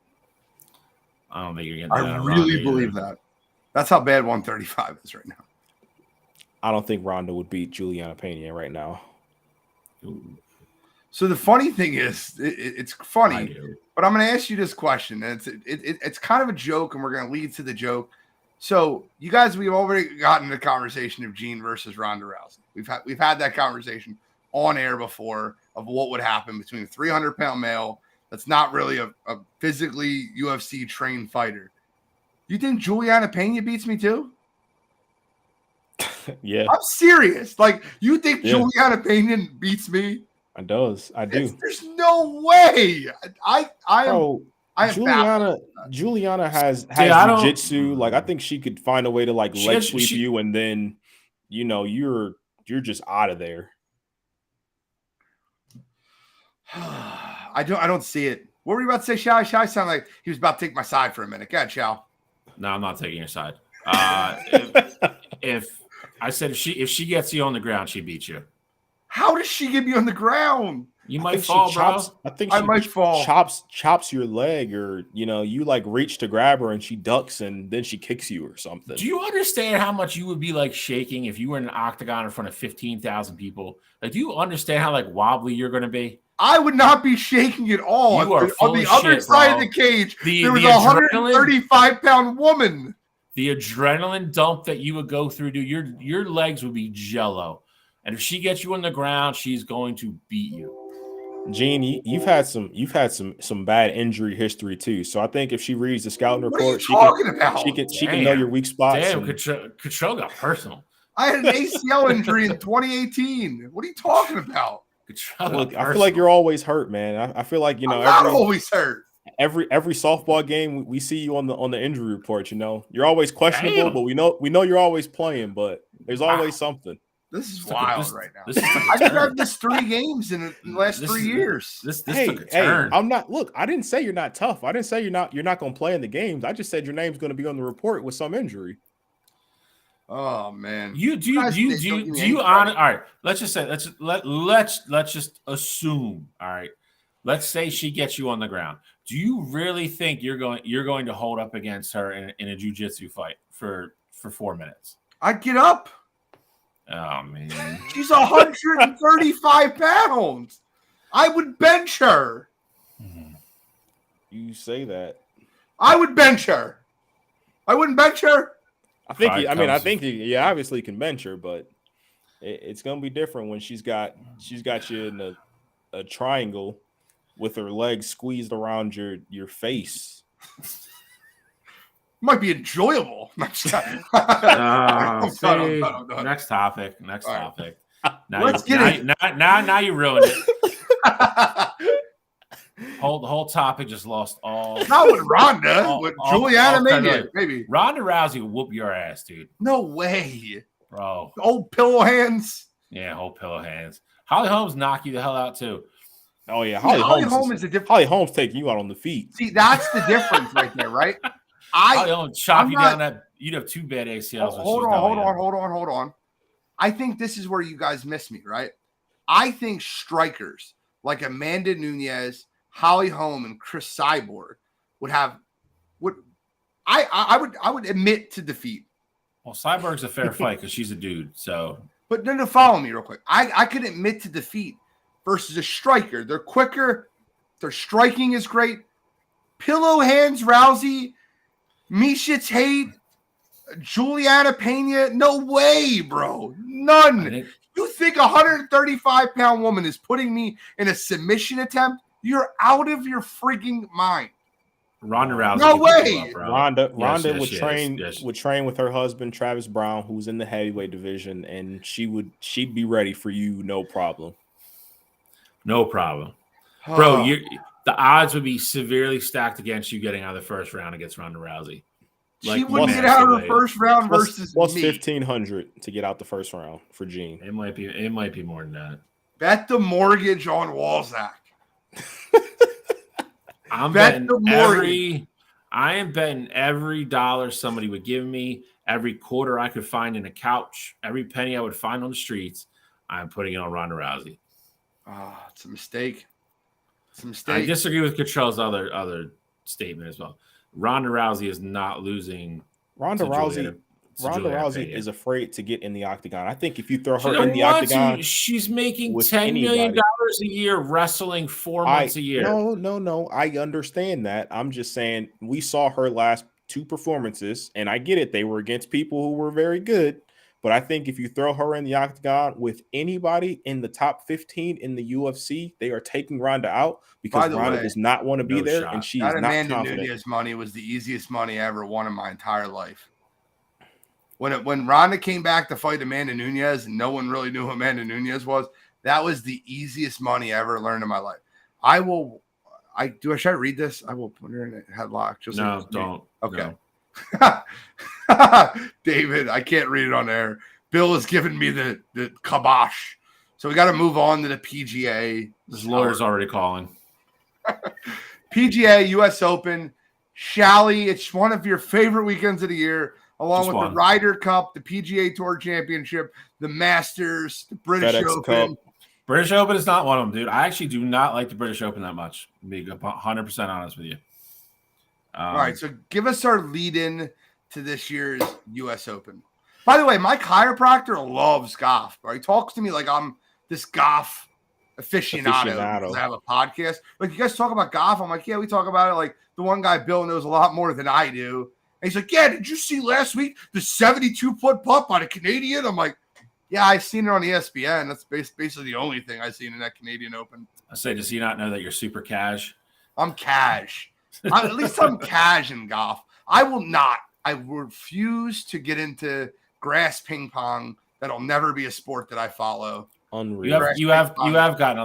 I don't think you're getting that. I really believe that. That's how bad 135 is right now. I don't think Ronda would beat Juliana Pena right now. Ooh. So the funny thing is, it's funny, but I'm going to ask you this question, and it's kind of a joke, and we're going to lead to the joke. So you guys, we've already gotten the conversation of Jean versus Ronda Rousey. We've had that conversation on air before of what would happen between a 300-pound male that's not really a physically UFC trained fighter. You think Juliana Pena beats me too? Yeah, I'm serious. You think Juliana Pena beats me? I do. There's no way. Juliana has jiu-jitsu. I think she could find a way to leg sweep you, and then you're just out of there. I don't see it. What were you about to say, Shai? Shai sounded like he was about to take my side for a minute. Go ahead, Shao. No, I'm not taking your side. If I said if she gets you on the ground, she beats you. How does she get me on the ground? You might fall, bro. I think I she might fall. chops your leg, or you like reach to grab her and she ducks and then she kicks you or something. Do you understand how much you would be like shaking if you were in an octagon in front of 15,000 people? Like, do you understand how like wobbly you're going to be? I would not be shaking at all. You are on the other side of the cage, there was a 135-pound woman. The adrenaline dump that you would go through, dude, your legs would be jello. And if she gets you on the ground, she's going to beat you. Gene, you've had some bad injury history too. So I think if she reads the scouting report, she can know your weak spots. Damn, Cottrell got personal. I had an ACL injury in 2018. What are you talking about? Look, I feel like you're always hurt, man. I feel like I'm not always hurt. Every softball game we see you on the injury report. You're always questionable, but we know you're always playing. But there's always something. This is wild right now. I just had missed 3 games in the last 3 years. This took a turn. I'm not. Look, I didn't say you're not tough. I didn't say you're not going to play in the games. I just said your name's going to be on the report with some injury. Oh man, all right? Let's just say let's just assume. All right, let's say she gets you on the ground. Do you really think you're going to hold up against her in a jiu-jitsu fight for 4 minutes? I'd get up. Oh man, she's 135 pounds. I would bench her. You say that. I would bench her. I wouldn't bench her. I think you obviously can bench her, but it's gonna be different when she's got you in a triangle with her legs squeezed around your face. Might be enjoyable. Next topic. Let's get it. Now you ruined it. The whole topic just lost all. Not with Ronda, with Juliana maybe. Ronda Rousey will whoop your ass, dude. No way, bro. Old pillow hands. Yeah, old pillow hands. Holly Holmes knock you the hell out too. Oh yeah, Holly Holmes is a different. Holly Holmes taking you out on the feet. See, that's the difference right there, right? Holly Holmes chop you down that. You'd have 2 bad ACLs. Hold on. I think this is where you guys miss me, right? I think strikers like Amanda Nunes, Holly Holm, and Chris Cyborg I would admit to defeat. Well, Cyborg's a fair fight because she's a dude. So, but no, follow me real quick. I could admit to defeat versus a striker. They're quicker. Their striking is great. Pillow hands, Rousey, Misha Tate, Juliana Pena. No way, bro. None. You think a 135-pound woman is putting me in a submission attempt? You're out of your freaking mind. Ronda Rousey. No way. Ronda would train with her husband Travis Brown, who's in the heavyweight division, and she'd be ready for you, no problem. No problem, bro. The odds would be severely stacked against you getting out of the first round against Ronda Rousey. She wouldn't get out of the first round versus me. 1,500 to get out the first round for Gene. It might be more than that. Bet the mortgage on Walzak. I am betting every dollar somebody would give me, every quarter I could find in a couch, every penny I would find on the streets. I'm putting it on Ronda Rousey. It's a mistake. I disagree with Cottrell's other statement as well. Ronda Rousey is not losing. Ronda Rousey is afraid to get in the octagon. I think if you throw her in the octagon, she's making $10 million a year wrestling 4 months a year. No. I understand that. I'm just saying we saw her last 2 performances, and I get it. They were against people who were very good. But I think if you throw her in the octagon with anybody in the top 15 in the UFC, they are taking Ronda out because Ronda does not want to be there, and she is not Amanda confident. Nunes money was the easiest money I ever won in my entire life. When Ronda came back to fight Amanda Nunes, and no one really knew who Amanda Nunes was, that was the easiest money I ever learned in my life. Should I read this? I will put her in a headlock. Don't. Okay. No. David, I can't read it on air. Bill has given me the kibosh. So we got to move on to the PGA. This lawyer's already calling. PGA, US Open, Shally. It's one of your favorite weekends of the year, along with the Ryder Cup, the PGA Tour Championship, the Masters, the British FedEx Open, Cup. British Open is not one of them, dude. I actually do not like the British Open that much. To be 100% honest with you. All right, so give us our lead-in to this year's U.S. Open. By the way, my chiropractor loves golf. He talks to me like I'm this golf aficionado. Because I have a podcast. Like, you guys talk about golf? I'm like, yeah, we talk about it. Like, the one guy, Bill, knows a lot more than I do. And he's like, yeah, did you see last week the 72-foot putt by the Canadian? I'm like, yeah, I seen it on ESPN. That's basically the only thing I've seen in that Canadian Open. I say, does he not know that you're super cash? I'm cash. At least I'm cash in golf. I will not. I refuse to get into grass ping pong. That'll never be a sport that I follow. Unreal. You have gotten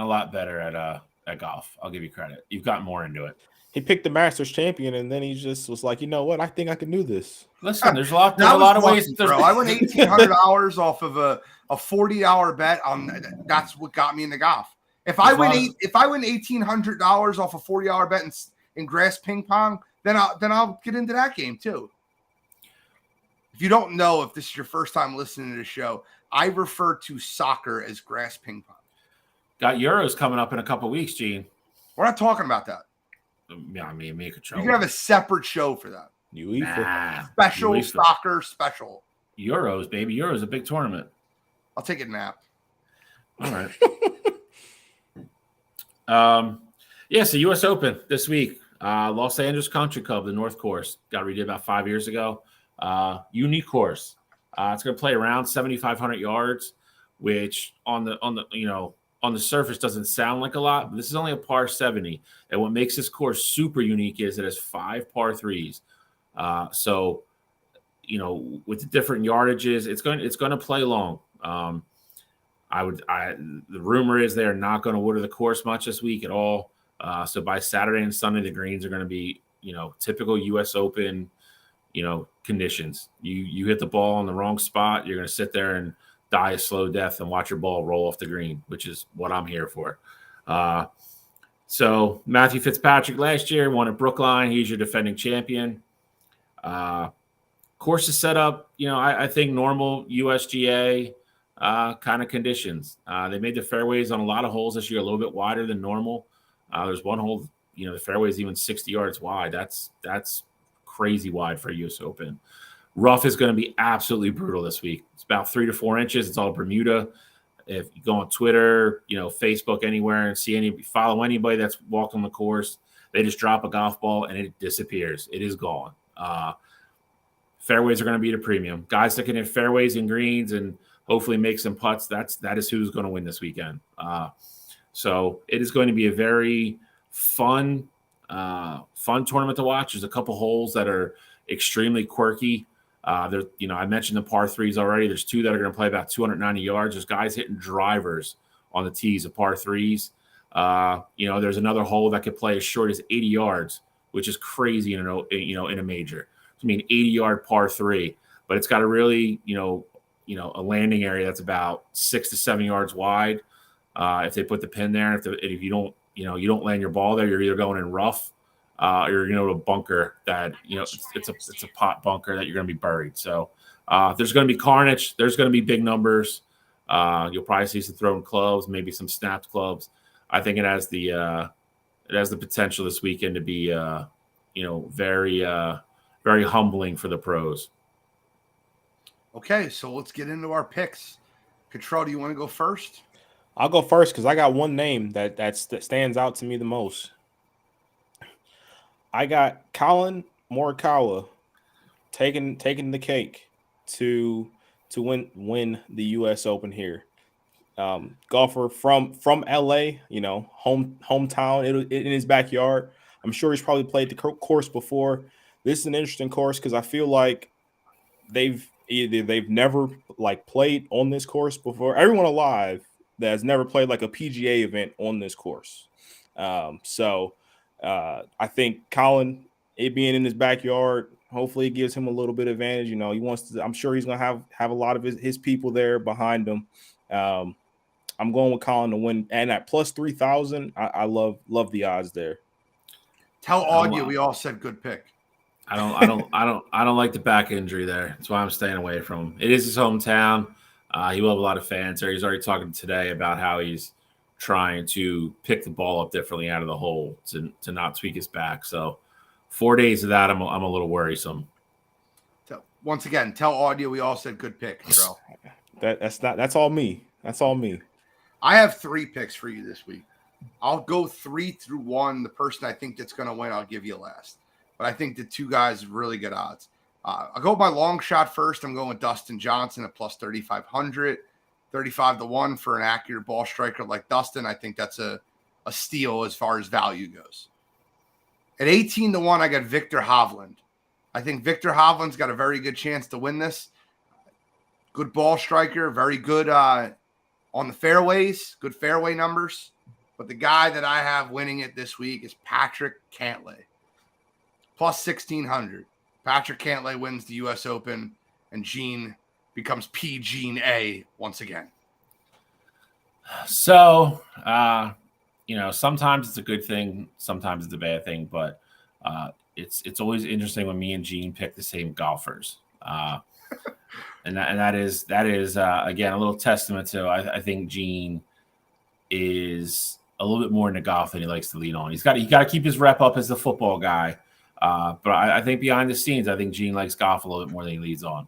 a lot better at golf. I'll give you credit. You've gotten more into it. He picked the Masters champion, and then he just was like, you know what? I think I can do this. Listen, there's a lot of ways. Bro, I won $1,800 off of a $40 bet on. That's what got me into golf. If I win $1,800 off a $40 bet in grass ping pong, then I'll get into that game too. If you don't know, if this is your first time listening to the show, I refer to soccer as grass ping pong. Got Euros coming up in a couple weeks, Gene. We're not talking about that. Yeah, me and control. You can have a separate show for that. Special soccer special. Euros, baby. Euros, a big tournament. I'll take a nap. All right. Yeah, so U.S. Open this week. Los Angeles Country Club, the North Course, got redid about 5 years ago. Unique course. It's going to play around 7,500 yards, which on the surface doesn't sound like a lot, but this is only a par 70. And what makes this course super unique is it has 5 par 3s. So, with the different yardages, it's going to play long. The rumor is they're not going to water the course much this week at all. So by Saturday and Sunday, the greens are going to be, typical U.S. Open, conditions. You hit the ball in the wrong spot, you're going to sit there and die a slow death and watch your ball roll off the green, which is what I'm here for. So Matthew Fitzpatrick last year won at Brookline. He's your defending champion. Course is set up, I think normal USGA kind of conditions. They made the fairways on a lot of holes this year a little bit wider than normal. There's one hole, the fairway is even 60 yards wide. That's crazy wide for a U.S. Open. Rough is going to be absolutely brutal this week. It's about 3 to 4 inches. It's all Bermuda. If you go on Twitter, Facebook, anywhere, and follow anybody that's walked on the course, they just drop a golf ball and it disappears. It is gone. Fairways are going to be at a premium. Guys that can hit fairways and greens and hopefully make some putts, that is who's going to win this weekend. So it is going to be a very fun tournament to watch. There's a couple holes that are extremely quirky. I mentioned the par 3s already. There's 2 that are going to play about 290 yards. There's guys hitting drivers on the tees of par 3s. There's another hole that could play as short as 80 yards, which is crazy in a major. 80-yard par 3, but it's got a really, a landing area that's about 6 to 7 yards wide. If they put the pin there, if you don't, you don't land your ball there, you're either going in rough, or you're to a bunker that it's a pot bunker that you're going to be buried. So there's going to be carnage. There's going to be big numbers. You'll probably see some thrown clubs, maybe some snapped clubs. I think it has the potential this weekend to be very humbling for the pros. Okay, so let's get into our picks. Control, do you want to go first? I'll go first because I got one name that stands out to me the most. I got Colin Morikawa taking the cake to win the U.S. Open here. Golfer from LA, hometown, in his backyard. I'm sure he's probably played the course before. This is an interesting course because I feel like they've never played on this course before. Everyone alive that has never played a PGA event on this course. So I think Colin, it being in his backyard, hopefully it gives him a little bit of advantage. He wants to. I'm sure he's going to have a lot of his people there behind him. I'm going with Colin to win, and at plus 3,000, I love the odds there. Tell Augie we all said good pick. I don't like the back injury there. That's why I'm staying away from him. It is his hometown. He will have a lot of fans there. He's already talking today about how he's trying to pick the ball up differently out of the hole to not tweak his back. So 4 days of that, I'm a little worrisome. Once again, tell audio we all said good pick, bro. That's all me. That's all me. I have 3 picks for you this week. I'll go 3 through 1. The person I think that's going to win, I'll give you last. But I think the 2 guys have really good odds. I'll go with my long shot first. I'm going with Dustin Johnson at plus 3,500, 35-1 for an accurate ball striker like Dustin. I think that's a steal as far as value goes. At 18-1, I got Victor Hovland. I think Victor Hovland's got a very good chance to win this. Good ball striker, very good on the fairways, good fairway numbers. But the guy that I have winning it this week is Patrick Cantlay, plus 1,600. Patrick Cantlay wins the U.S. Open, and Gene becomes P-Gene-A once again. So, sometimes it's a good thing, sometimes it's a bad thing, but it's always interesting when me and Gene pick the same golfers. And that is again a little testament to I think Gene is a little bit more into golf than he likes to lean on. He's got to keep his rep up as the football guy, but I think behind the scenes, I think Gene likes golf a little bit more than he leads on.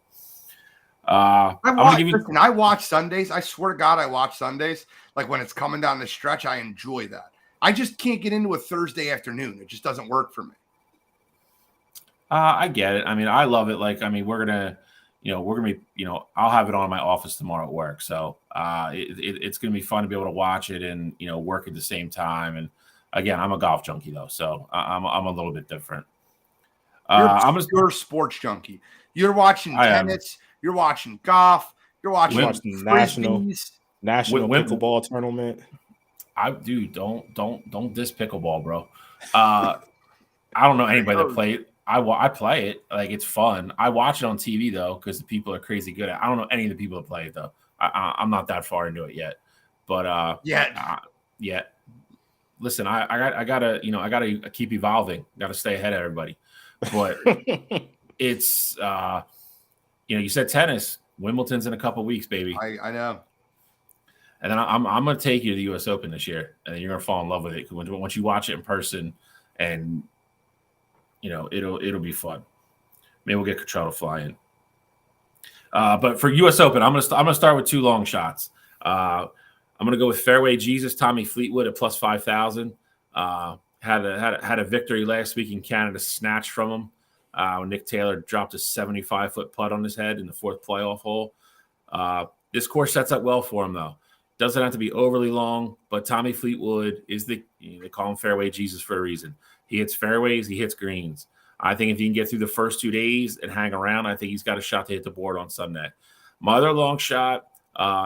I watch Sundays. I swear to God, I watch Sundays. Like when it's coming down the stretch, I enjoy that. I just can't get into a Thursday afternoon. It just doesn't work for me. I get it. I mean, I love it. Like, I mean, we're gonna be, I'll have it on in my office tomorrow at work. So it's gonna be fun to be able to watch it and work at the same time. And again, I'm a golf junkie though, so I'm a little bit different. You're a sports junkie. You're watching tennis. You're watching golf. You're watching national pickleball tournament. Don't diss pickleball, bro. I don't know anybody that play it. I play it, like it's fun. I watch it on TV though because the people are crazy good at it. I don't know any of the people that play it though. I'm not that far into it yet, but yeah. Listen, I gotta keep evolving. Got to stay ahead of everybody. But it's you said tennis. Wimbledon's in a couple weeks, baby. I know. And then I'm going to take you to the U.S. Open this year, and then you're going to fall in love with it once you watch it in person, and it'll be fun. Maybe we'll get Cottrell to fly in. But for U.S. Open, I'm going to start with 2 long shots. I'm going to go with Fairway Jesus, Tommy Fleetwood at plus 5,000. Had a victory last week in Canada, snatched from him when Nick Taylor dropped a 75-foot putt on his head in the 4th playoff hole. This course sets up well for him though. Doesn't have to be overly long, but Tommy Fleetwood is they call him Fairway Jesus for a reason. He hits fairways, he hits greens. I think if he can get through the first 2 days and hang around, I think he's got a shot to hit the board on Sunday. My other long shot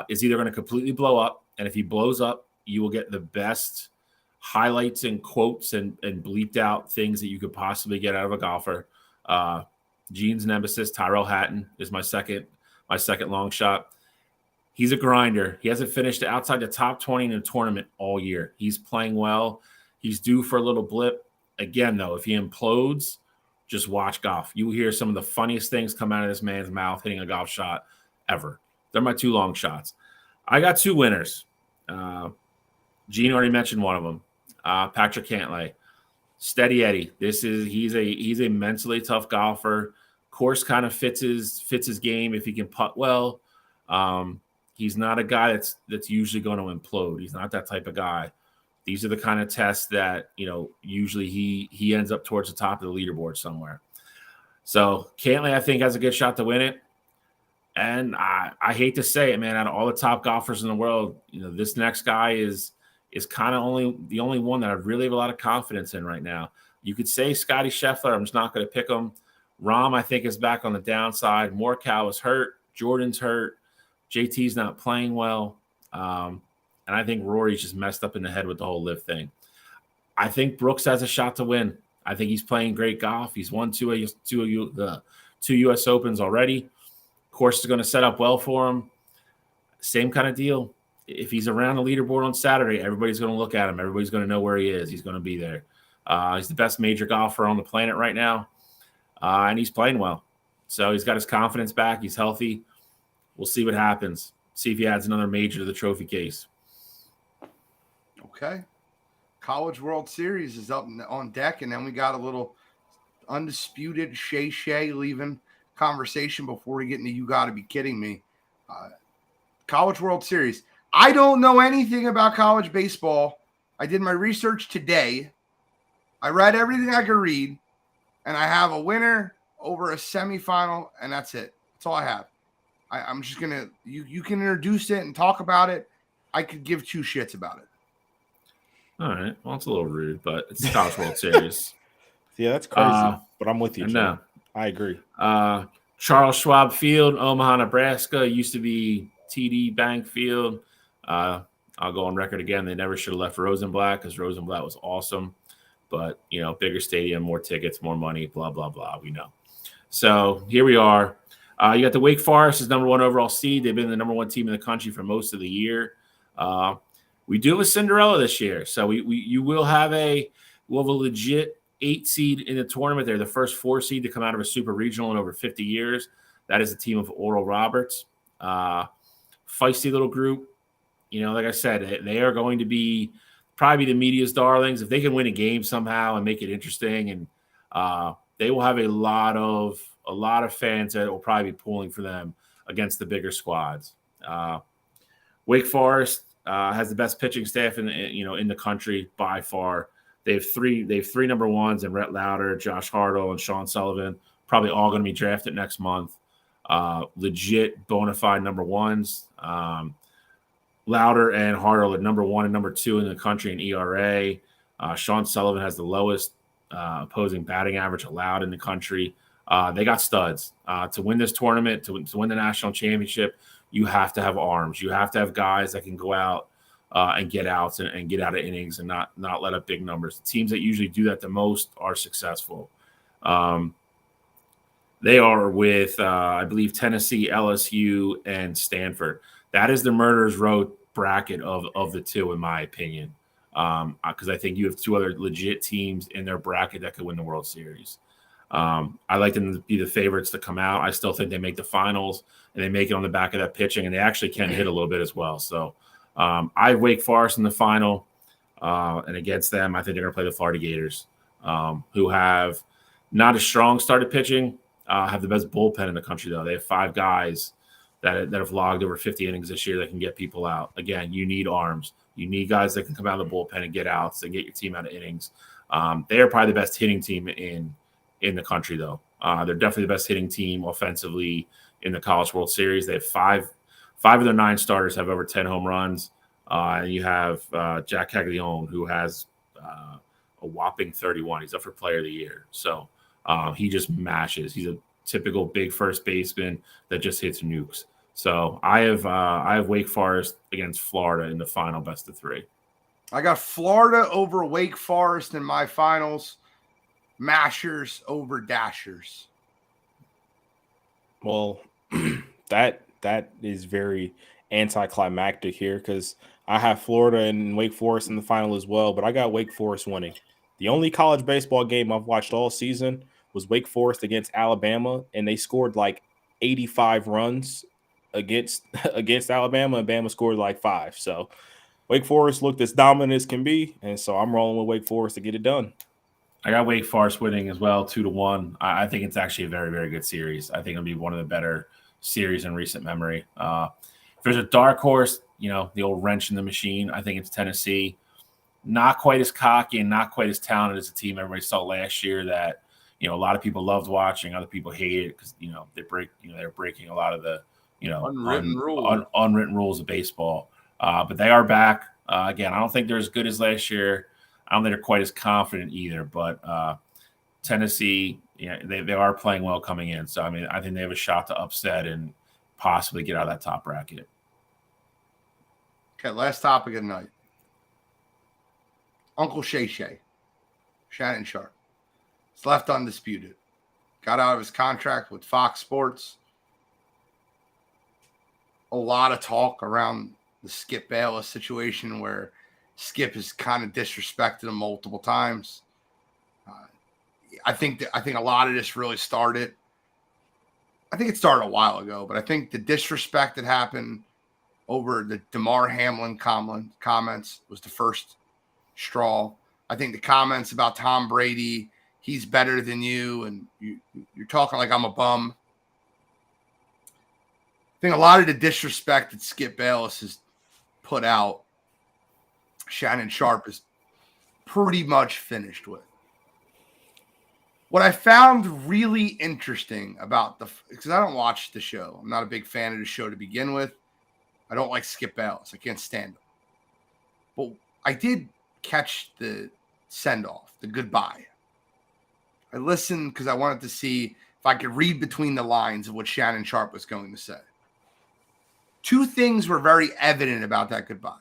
is either going to completely blow up, and if he blows up, you will get the best highlights and quotes and bleeped out things that you could possibly get out of a golfer. Gene's nemesis, Tyrell Hatton, is my second long shot. He's a grinder. He hasn't finished outside the top 20 in a tournament all year. He's playing well. He's due for a little blip. Again, though, if he implodes, just watch golf. You will hear some of the funniest things come out of this man's mouth hitting a golf shot ever. They're my 2 long shots. I got 2 winners. Gene already mentioned one of them. Patrick Cantlay. Steady Eddie. He's a mentally tough golfer. Course kind of fits his game if he can putt well. He's not a guy that's usually going to implode. He's not that type of guy. These are the kind of tests that usually he ends up towards the top of the leaderboard somewhere. So Cantlay, I think, has a good shot to win it. And I hate to say it, man, out of all the top golfers in the world, this next guy is kind of the only one that I really have a lot of confidence in right now. You could say Scotty Scheffler. I'm just not going to pick him. Rahm, I think, is back on the downside. Morikawa is hurt. Jordan's hurt. JT's not playing well. And I think Rory's just messed up in the head with the whole live thing. I think Brooks has a shot to win. I think he's playing great golf. He's won two U.S. Opens already. Course is going to set up well for him. Same kind of deal. If he's around the leaderboard on Saturday, everybody's going to look at him. Everybody's going to know where he is. He's going to be there. He's the best major golfer on the planet right now, and he's playing well. So he's got his confidence back. He's healthy. We'll see what happens. see if he adds another major to the trophy case. Okay. College World Series is up on deck, and then we got a little Undisputed Shay leaving conversation before we get into You Gotta Be Kidding Me. College World Series. I don't know anything about college baseball. I did my research today. I read everything I could read, and I have a winner over a semifinal, and that's it. That's all I have. I'm just gonna you can introduce it and talk about it. I could give two shits about it. All right. Well, it's a little rude, but it's the College World Series. Yeah, that's crazy. But I'm with you, Joe. I agree. Charles Schwab Field, Omaha, Nebraska, used to be TD Bank Field. I'll go on record again. They never should have left Rosenblatt because Rosenblatt was awesome. But, bigger stadium, more tickets, more money, blah, blah, blah. We know. So here we are. You got the Wake Forest as number 1 overall seed. They've been the number 1 team in the country for most of the year. We do have a Cinderella this year. So we'll have a legit 8 seed in the tournament. They're the first 4 seed to come out of a super regional in over 50 years. That is the team of Oral Roberts. Feisty little group. Like I said, they are going to be probably the media's darlings. If they can win a game somehow and make it interesting, and they will have a lot of fans that will probably be pulling for them against the bigger squads. Wake Forest has the best pitching staff in the country by far. They have three number 1s, and Rhett Lauder, Josh Hartle, and Sean Sullivan, probably all going to be drafted next month. Legit bona fide number 1s. Lauder and Hartle are number 1 and number 2 in the country in ERA. Sean Sullivan has the lowest opposing batting average allowed in the country. They got studs. To win this tournament, to win the national championship, you have to have arms. You have to have guys that can go out and get outs and get out of innings and not let up big numbers. The teams that usually do that the most are successful. They are with, I believe, Tennessee, LSU, and Stanford. That is the murderer's row bracket of the 2, in my opinion, because I think you have 2 other legit teams in their bracket that could win the World Series. I like them to be the favorites to come out. I still think they make the finals, and they make it on the back of that pitching, and they actually can hit a little bit as well. So I have Wake Forest in the final, and against them, I think they're going to play the Florida Gators, who have not a strong started pitching, have the best bullpen in the country, though. They have 5 guys that have logged over 50 innings this year that can get people out. Again, you need arms. You need guys that can come out of the bullpen and get outs and get your team out of innings. They are probably the best hitting team in the country, though. They're definitely the best hitting team offensively in the College World Series. They have 5 of their 9 starters have over 10 home runs. And you have Jack Caglione, who has a whopping 31. He's up for Player of the Year. So he just mashes. He's a typical big first baseman that just hits nukes. So I have Wake Forest against Florida in the final best of 3. I got Florida over Wake Forest in my finals. Mashers over Dashers. Well, that is very anticlimactic here because I have Florida and Wake Forest in the final as well, but I got Wake Forest winning. The only college baseball game I've watched all season was Wake Forest against Alabama, and they scored like 85 runs against Alabama, and Bama scored like 5. So Wake Forest looked as dominant as can be, and so I'm rolling with Wake Forest to get it done. I got Wake Forest winning as well, 2-1. I think it's actually a very, very good series. I think it'll be one of the better series in recent memory. If there's a dark horse, the old wrench in the machine, I think it's Tennessee. Not quite as cocky and not quite as talented as the team everybody saw last year that, a lot of people loved watching. Other people hated it because, they're breaking a lot of the, unwritten rules of baseball. But they are back. Again, I don't think they're as good as last year. I don't think they're quite as confident either, but Tennessee, they are playing well coming in. So, I think they have a shot to upset and possibly get out of that top bracket. Okay, last topic of the night. Uncle Shay, Shannon Sharp. It's left undisputed. Got out of his contract with Fox Sports. A lot of talk around the Skip Bayless situation where Skip has kind of disrespected him multiple times. I think a lot of this really started. I think it started a while ago, but I think the disrespect that happened over the DeMar Hamlin comments was the first straw. I think the comments about Tom Brady, he's better than you, and you're talking like I'm a bum. I think a lot of the disrespect that Skip Bayless has put out, Shannon Sharpe is pretty much finished with. What I found really interesting about because I don't watch the show. I'm not a big fan of the show to begin with. I don't like Skip Bayless. I can't stand him. But I did catch the send-off, the goodbye. I listened because I wanted to see if I could read between the lines of what Shannon Sharpe was going to say. Two things were very evident about that goodbye.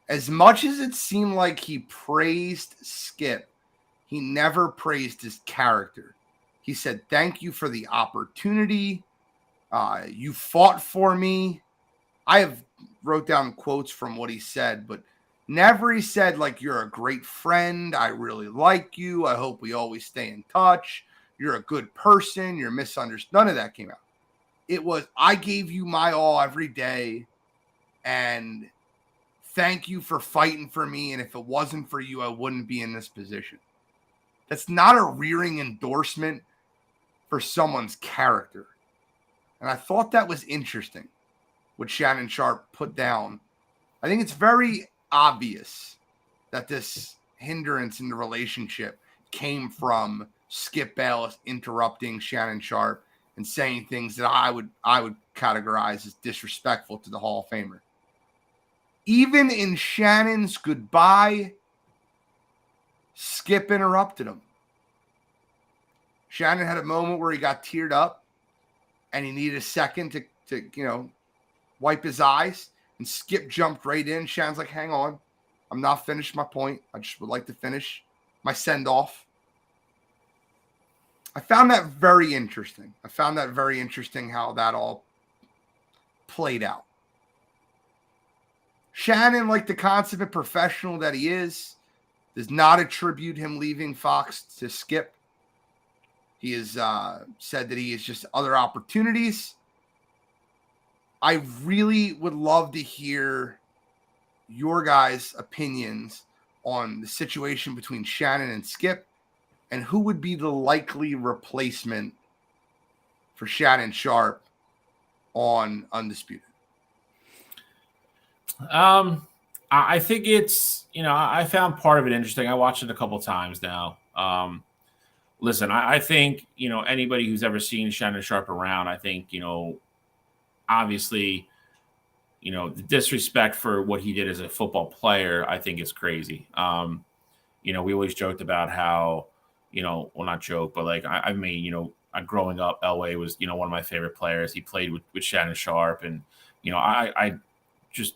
As much as it seemed like he praised Skip, he never praised his character. He said, "Thank you for the opportunity. You fought for me." I have wrote down quotes from what he said, but never he said, like, "You're a great friend. I really like you. I hope we always stay in touch. You're a good person. You're misunderstood." None of that came out. It was, "I gave you my all every day, and thank you for fighting for me. And if it wasn't for you, I wouldn't be in this position." That's not a rearing endorsement for someone's character. And I thought that was interesting, what Shannon Sharpe put down. I think it's very obvious that this hindrance in the relationship came from Skip Bayless interrupting Shannon Sharpe and saying things that I would categorize as disrespectful to the Hall of Famer. Even in Shannon's goodbye, Skip interrupted him. Shannon had a moment where he got teared up and he needed a second to wipe his eyes, and Skip jumped right in. Shannon's like, "Hang on, I'm not finished my point. I just would like to finish my send-off." I found that very interesting. How that all played out. Shannon, like the consummate professional that he is, does not attribute him leaving Fox to Skip. He has said that he has just other opportunities. I really would love to hear your guys' opinions on the situation between Shannon and Skip, and who would be the likely replacement for Shannon Sharpe on Undisputed. I think it's, I found part of it interesting. I watched it a couple times now. Listen, I think, anybody who's ever seen Shannon Sharpe around, I think, obviously, the disrespect for what he did as a football player, I think is crazy. We always joked about how, well, not joke, but like, I mean, growing up, Elway was, one of my favorite players. He played with Shannon Sharpe, and, I just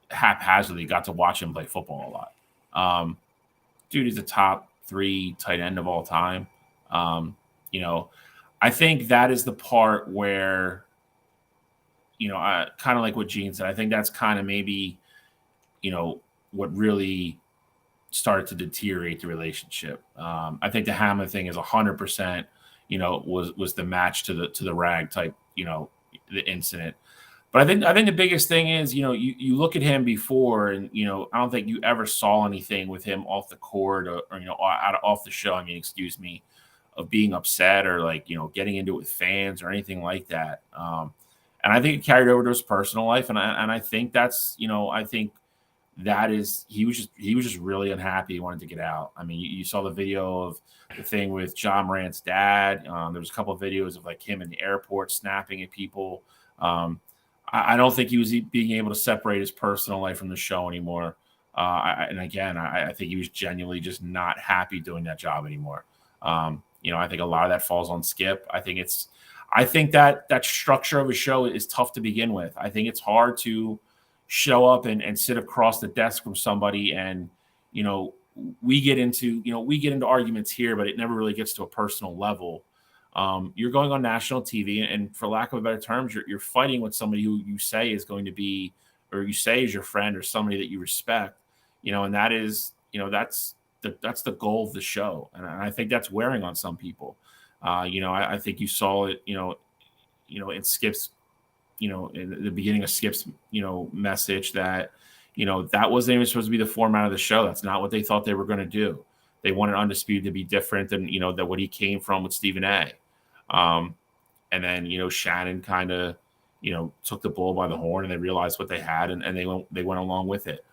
haphazardly got to watch him play football a lot. Dude, he's a top 3 tight end of all time. I think that is the part where, I kind of like what Gene said. I think that's kind of maybe, what really started to deteriorate the relationship. I think the Hamlin thing is 100%, was the match to the rag type, the incident. But I think the biggest thing is, you look at him before, and I don't think you ever saw anything with him off the court or off the show. I mean, excuse me, of being upset or like getting into it with fans or anything like that. And I think it carried over to his personal life, and I think that's I think that is he was just really unhappy. He wanted to get out. I mean, you saw the video of the thing with John Morant's dad. There was a couple of videos of like him in the airport snapping at people. I don't think he was being able to separate his personal life from the show anymore. I think he was genuinely just not happy doing that job anymore. I think a lot of that falls on Skip. I think that structure of a show is tough to begin with. I think it's hard to show up and sit across the desk from somebody, and we get into arguments here, but it never really gets to a personal level. You're going on national TV, and for lack of a better terms, you're fighting with somebody who you say is going to be, or you say is your friend or somebody that you respect, and that is, that's the goal of the show. And I think that's wearing on some people. I think you saw it, in Skip's in the beginning of Skip's, message that, that wasn't even supposed to be the format of the show. That's not what they thought they were going to do. They wanted Undisputed to be different than, that what he came from with Stephen A. And then, Shannon kind of, took the bull by the horn, and they realized what they had, and they went along with it.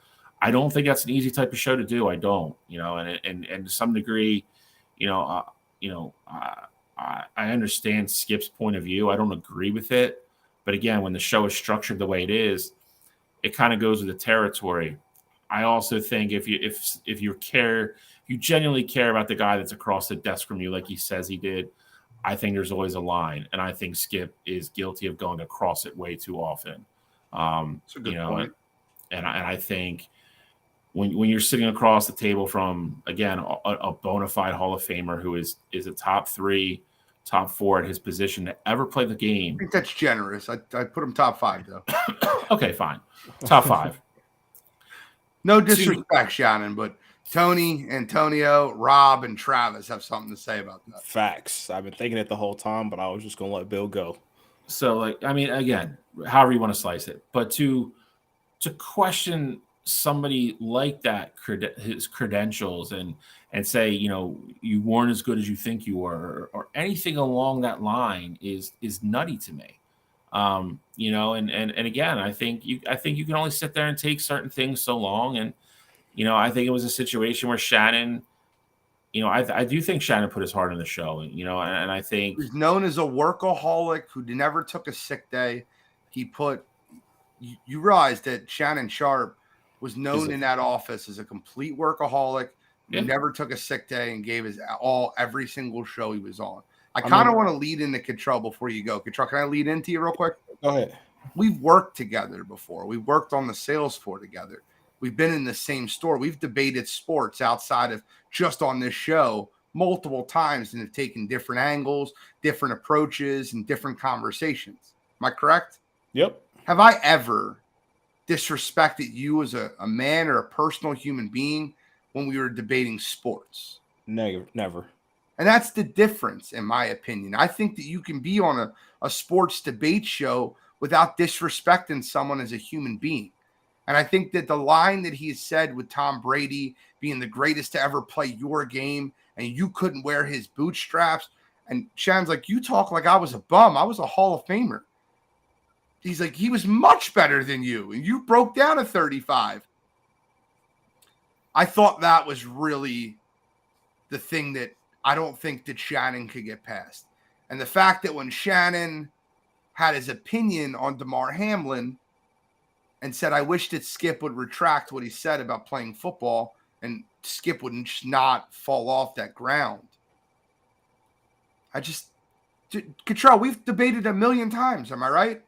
I don't think that's an easy type of show to do. I don't, and to some degree, I understand Skip's point of view. I don't agree with it. But again, when the show is structured the way it is, it kind of goes with the territory. I also think if you genuinely care about the guy that's across the desk from you, like he says he did, I think there's always a line. And I think Skip is guilty of going across it way too often. That's a good point. And I think when you're sitting across the table from, again, a bona fide Hall of Famer who is a top 3, top 4 at his position to ever play the game. I think that's generous. I put him top 5, though. Okay, fine. Top 5. No disrespect, Shannon, but Tony, Antonio, Rob, and Travis have something to say about that. Facts. I've been thinking it the whole time, but I was just going to let Bill go. So, again, however you want to slice it. But to question somebody like that, his credentials, and say, you weren't as good as you think you were, or anything along that line is nutty to me. And again, I think you can only sit there and take certain things so long. And, I think it was a situation where Shannon, I do think Shannon put his heart in the show, and I think he's known as a workaholic who never took a sick day. You realize that Shannon Sharp was known in that office as a complete workaholic who never took a sick day and gave his all every single show he was on. I kind of want to lead into Cottrell before you go. Cottrell, can I lead into you real quick? Go ahead. We've worked together before. We worked on the sales floor together. We've been in the same store. We've debated sports outside of just on this show multiple times and have taken different angles, different approaches, and different conversations. Am I correct? Yep. Have I ever disrespected you as a man or a personal human being when we were debating sports? Never. And that's the difference, in my opinion. I think that you can be on a sports debate show without disrespecting someone as a human being. And I think that the line that he said with Tom Brady being the greatest to ever play your game and you couldn't wear his bootstraps, and Shannon's like, you talk like I was a bum. I was a Hall of Famer. He's like, he was much better than you, and you broke down a 35. I thought that was really the thing that I don't think that Shannon could get past. And the fact that when Shannon had his opinion on DeMar Hamlin and said, I wish that Skip would retract what he said about playing football, and Skip would just not fall off that ground. Cottrell, we've debated a million times. Am I right?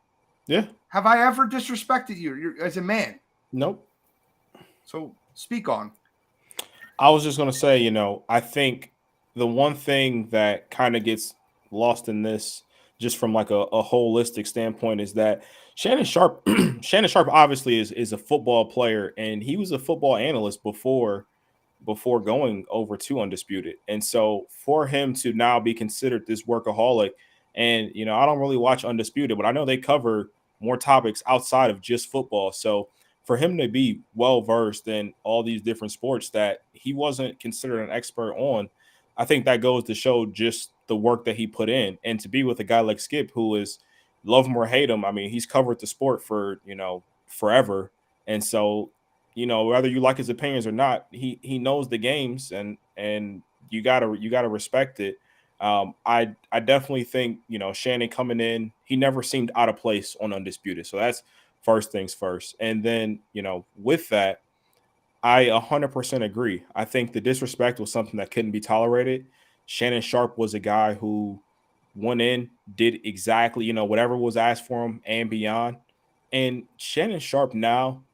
Yeah. Have I ever disrespected you as a man? Nope. So speak on. I was just going to say, I think the one thing that kind of gets lost in this, just from like a holistic standpoint, is that Shannon Sharp obviously is a football player, and he was a football analyst before going over to Undisputed. And so for him to now be considered this workaholic, and, I don't really watch Undisputed, but I know they cover more topics outside of just football. So for him to be well-versed in all these different sports that he wasn't considered an expert on, I think that goes to show just the work that he put in. And to be with a guy like Skip, who is, love him or hate him, I mean, he's covered the sport for, forever. And so, whether you like his opinions or not, he knows the games, and you gotta respect it. I definitely think, Shannon coming in, he never seemed out of place on Undisputed. So that's first things first. And then, with that, I 100% agree. I think the disrespect was something that couldn't be tolerated. Shannon Sharp was a guy who went in, did exactly, whatever was asked for him and beyond. And Shannon Sharp now,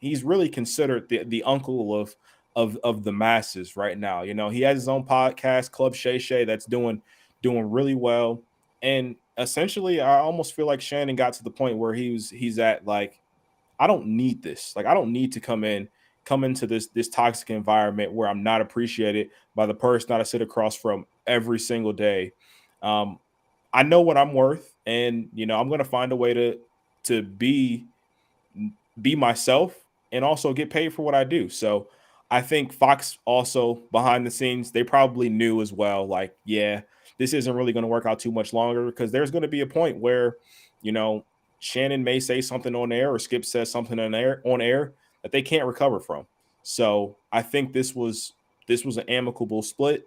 he's really considered the uncle of the masses right now. He has his own podcast, Club Shay Shay, that's doing really well. And essentially, I almost feel like Shannon got to the point where he's at, like, I don't need this. Like, I don't need to come into this toxic environment where I'm not appreciated by the person that I sit across from every single day. I know what I'm worth, and I'm going to find a way to be myself and also get paid for what I do. So I think Fox also behind the scenes, they probably knew as well, like, yeah, this isn't really going to work out too much longer, because there's going to be a point where, Shannon may say something on air or Skip says something on air that they can't recover from. So I think this was an amicable split.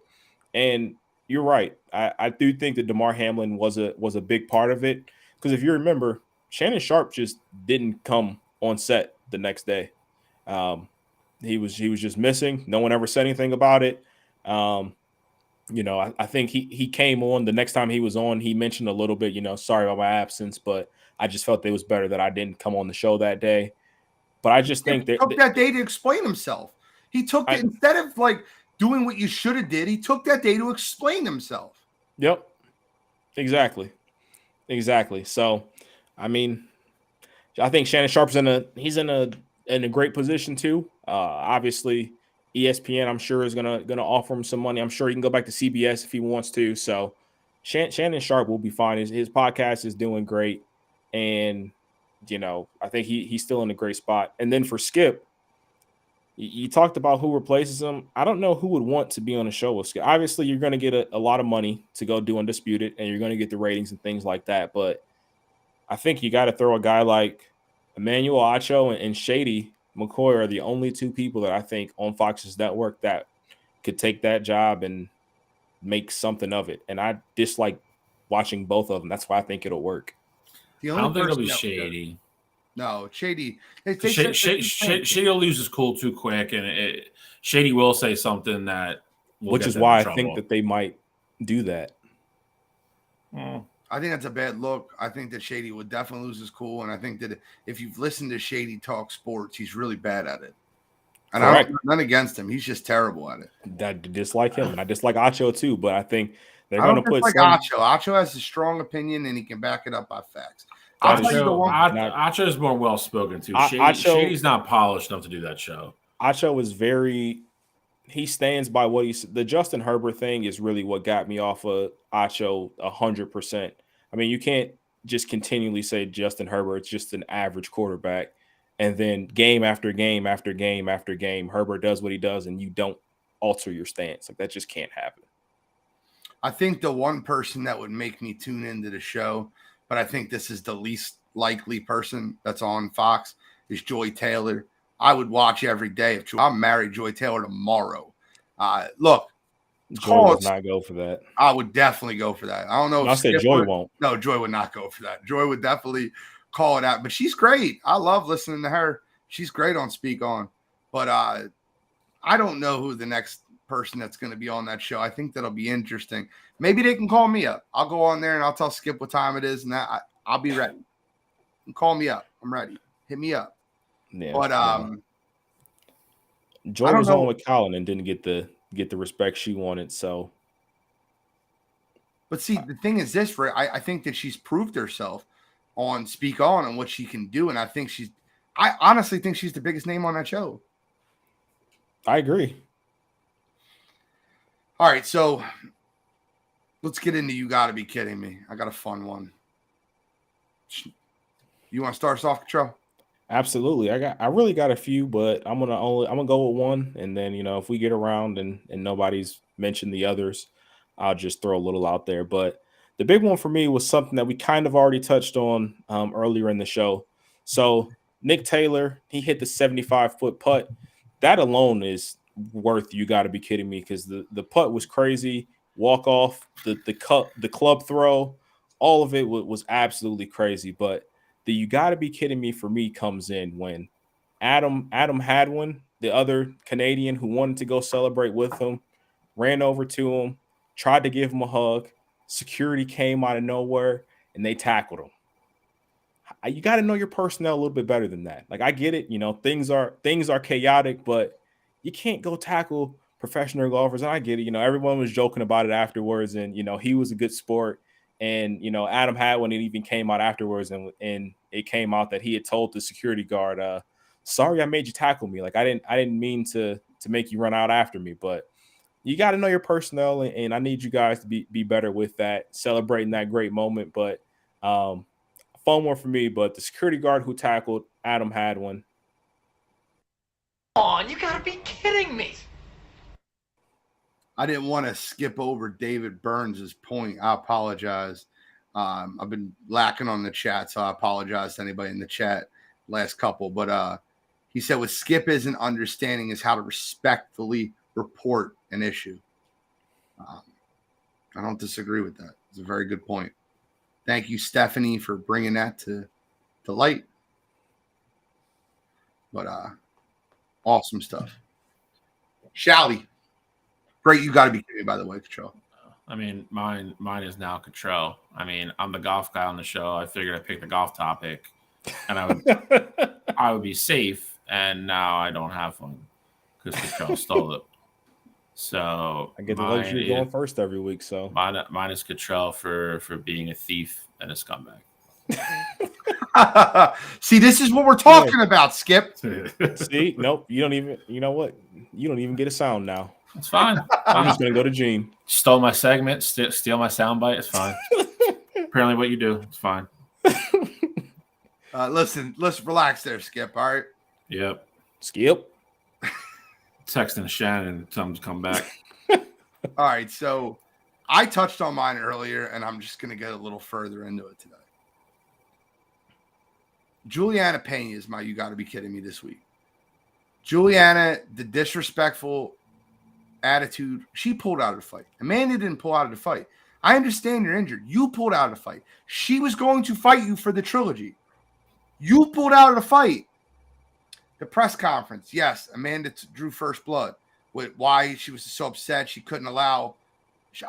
And you're right. I do think that DeMar Hamlin was a big part of it, because if you remember, Shannon Sharp just didn't come on set the next day. He was just missing. No one ever said anything about it. I think he came on the next time he was on. He mentioned a little bit, sorry about my absence, but I just felt it was better that I didn't come on the show that day. But I just think that took that day to explain himself. He took it instead of like doing what you should have did. He took that day to explain himself. Yep, exactly. So, I mean, I think Shannon Sharp's in a great position too. Obviously, ESPN, I'm sure, is gonna offer him some money. I'm sure he can go back to CBS if he wants to. So Shannon Sharp will be fine. His podcast is doing great, and I think he's still in a great spot. And then for Skip, you talked about who replaces him. I don't know who would want to be on a show with Skip. Obviously, you're going to get a lot of money to go do Undisputed, and you're going to get the ratings and things like that. But I think you got to throw a guy like Emmanuel Acho and Shady McCoy are the only two people that I think on Fox's network that could take that job and make something of it. And I dislike watching both of them. That's why I think it'll work. I don't think it'll be Shady. No, Shady. Shady will lose his cool too quick, and Shady will say something that which is why I think that they might do that. I think that's a bad look. I think that Shady would definitely lose his cool, and I think that if you've listened to Shady talk sports, he's really bad at it. And I don't have none against him. He's just terrible at it. I dislike him, and I dislike Acho too, but I think they're going to put Acho. Acho has a strong opinion, and he can back it up by facts. Acho is more well spoken too. Shady's not polished enough to do that show. Acho is he stands by what he's. The Justin Herbert thing is really what got me off of Acho 100%. I mean, you can't just continually say Justin Herbert's just an average quarterback, and then game after game after game after game, Herbert does what he does, and you don't alter your stance. Like, that just can't happen. I think the one person that would make me tune into the show, but I think this is the least likely person that's on Fox, is Joy Taylor. I would watch every day. If I'm married Joy Taylor tomorrow. Look, Joy would not go for that. I would definitely go for that. I don't know if I said Joy won't. No, Joy would not go for that. Joy would definitely call it out. But she's great. I love listening to her. She's great on Speak On. But I don't know who the next person that's going to be on that show. I think that'll be interesting. Maybe they can call me up. I'll go on there and I'll tell Skip what time it is, and I'll be ready. Call me up. I'm ready. Hit me up. Yeah, but Joy was on with Colin and didn't get the respect she wanted. So, but see, the thing is this, Ray, I think that she's proved herself on Speak On and what she can do, and I honestly think she's the biggest name on that show. I agree. All right, so let's get into You Gotta Be Kidding Me. I got a fun one. You want to start us off, Control? Absolutely. I really got a few, but I'm gonna go with one, and then if we get around and nobody's mentioned the others, I'll just throw a little out there. But the big one for me was something that we kind of already touched on earlier in the show. So Nick Taylor, he hit the 75-foot putt. That alone is worth You Gotta Be Kidding Me, because the putt was crazy. Walk off, the club throw, all of it was absolutely crazy. But the You Gotta Be Kidding Me for me comes in when Adam Hadwin, the other Canadian who wanted to go celebrate with him, ran over to him, tried to give him a hug. Security came out of nowhere and they tackled him. You got to know your personnel a little bit better than that. Like, I get it, things are chaotic, but you can't go tackle professional golfers. And I get it, everyone was joking about it afterwards, and he was a good sport. And Adam Hadwin, it even came out afterwards, and it came out that he had told the security guard, "Sorry, I made you tackle me. Like, I didn't mean to make you run out after me." But you got to know your personnel, and I need you guys to be better with that, celebrating that great moment. But fun one for me. But the security guard who tackled Adam had one. On, you gotta be kidding me. I didn't want to skip over David Burns' point. I apologize. I've been lacking on the chat, so I apologize to anybody in the chat last couple. But he said what Skip isn't understanding is how to respectfully report an issue. I don't disagree with that. It's a very good point. Thank you, Stephanie, for bringing that to light. But awesome stuff. Shally. Great, you got to be kidding me, by the way, Control. I mean, mine is now Control. I mean, I'm the golf guy on the show. I figured I'd pick the golf topic, and I would be safe. And now I don't have one because Control stole it. So I get the luxury of going first every week. So mine is Control for being a thief and a scumbag. See, this is what we're talking about, Skip. See, nope, you don't even. You know what? You don't even get a sound now. It's fine. I'm just gonna go to Gene. Stole my segment, steal my soundbite. It's fine. Apparently, what you do, it's fine. Listen, let's relax there, Skip. All right. Yep. Skip. Texting Shannon, tell him to come back. All right. So I touched on mine earlier, and I'm just gonna get a little further into it today. Juliana Pena is my you got to be kidding me this week. Juliana, the disrespectful attitude, she pulled out of the fight. Amanda didn't pull out of the fight. I understand you're injured. You pulled out of the fight. She was going to fight you for the trilogy. You pulled out of the fight. The press conference, yes, Amanda drew first blood. With why she was so upset she couldn't allow.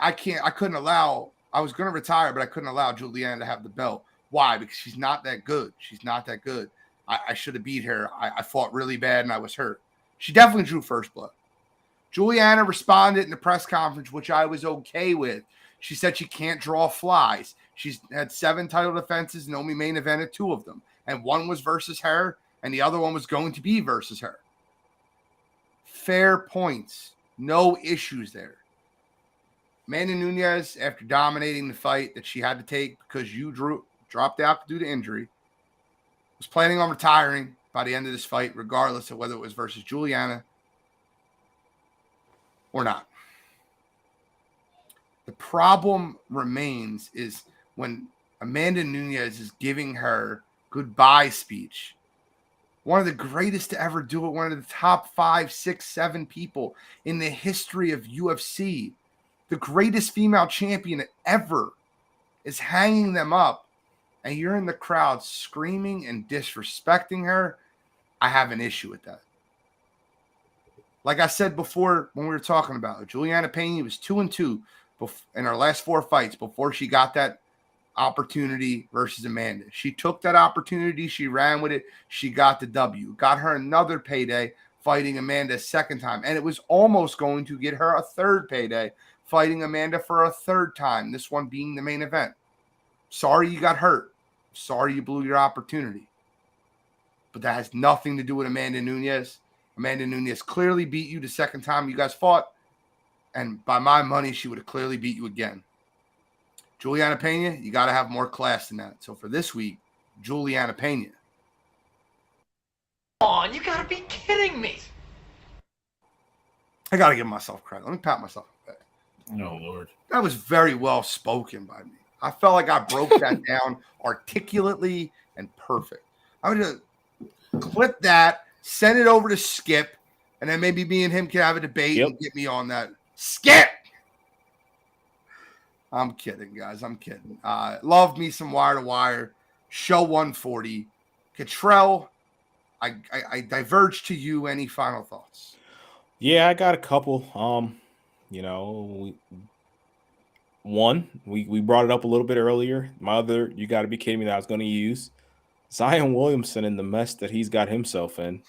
I was going to retire, but I couldn't allow Juliana to have the belt. Why? Because she's not that good. She's not that good. I should have beat her. I fought really bad and I was hurt. She definitely drew first blood. Juliana responded in the press conference, which I was okay with. She said she can't draw flies. She's had 7 title defenses and only main evented 2 of them. And one was versus her, and the other one was going to be versus her. Fair points. No issues there. Amanda Nunes, after dominating the fight that she had to take because you dropped out due to injury, was planning on retiring by the end of this fight, regardless of whether it was versus Juliana or not. The problem remains is when Amanda Nunes is giving her goodbye speech, one of the greatest to ever do it, one of the top 5, 6, 7 people in the history of UFC, the greatest female champion ever, is hanging them up, and you're in the crowd screaming and disrespecting her. I have an issue with that. Like I said before when we were talking about it, Juliana Pena was 2-2 in her last 4 fights before she got that opportunity versus Amanda. She took that opportunity. She ran with it. She got the W. Got her another payday fighting Amanda a second time. And it was almost going to get her a third payday fighting Amanda for a third time, this one being the main event. Sorry you got hurt. Sorry you blew your opportunity. But that has nothing to do with Amanda Nunes. Amanda Nunes clearly beat you the second time you guys fought. And by my money, she would have clearly beat you again. Juliana Pena, you got to have more class than that. So for this week, Juliana Pena. On, you gotta be kidding me. I got to give myself credit. Let me pat myself on the back. Oh, Lord. That was very well spoken by me. I felt like I broke that down articulately and perfect. I would just clip that, send it over to Skip, and then maybe me and him can have a debate and get me on that. Skip! I'm kidding, guys. I'm kidding. Love me some Wire to Wire. Show 140. Cottrell, I diverge to you. Any final thoughts? Yeah, I got a couple. We brought it up a little bit earlier. My other, you got to be kidding me, that I was going to use Zion Williamson and the mess that he's got himself in.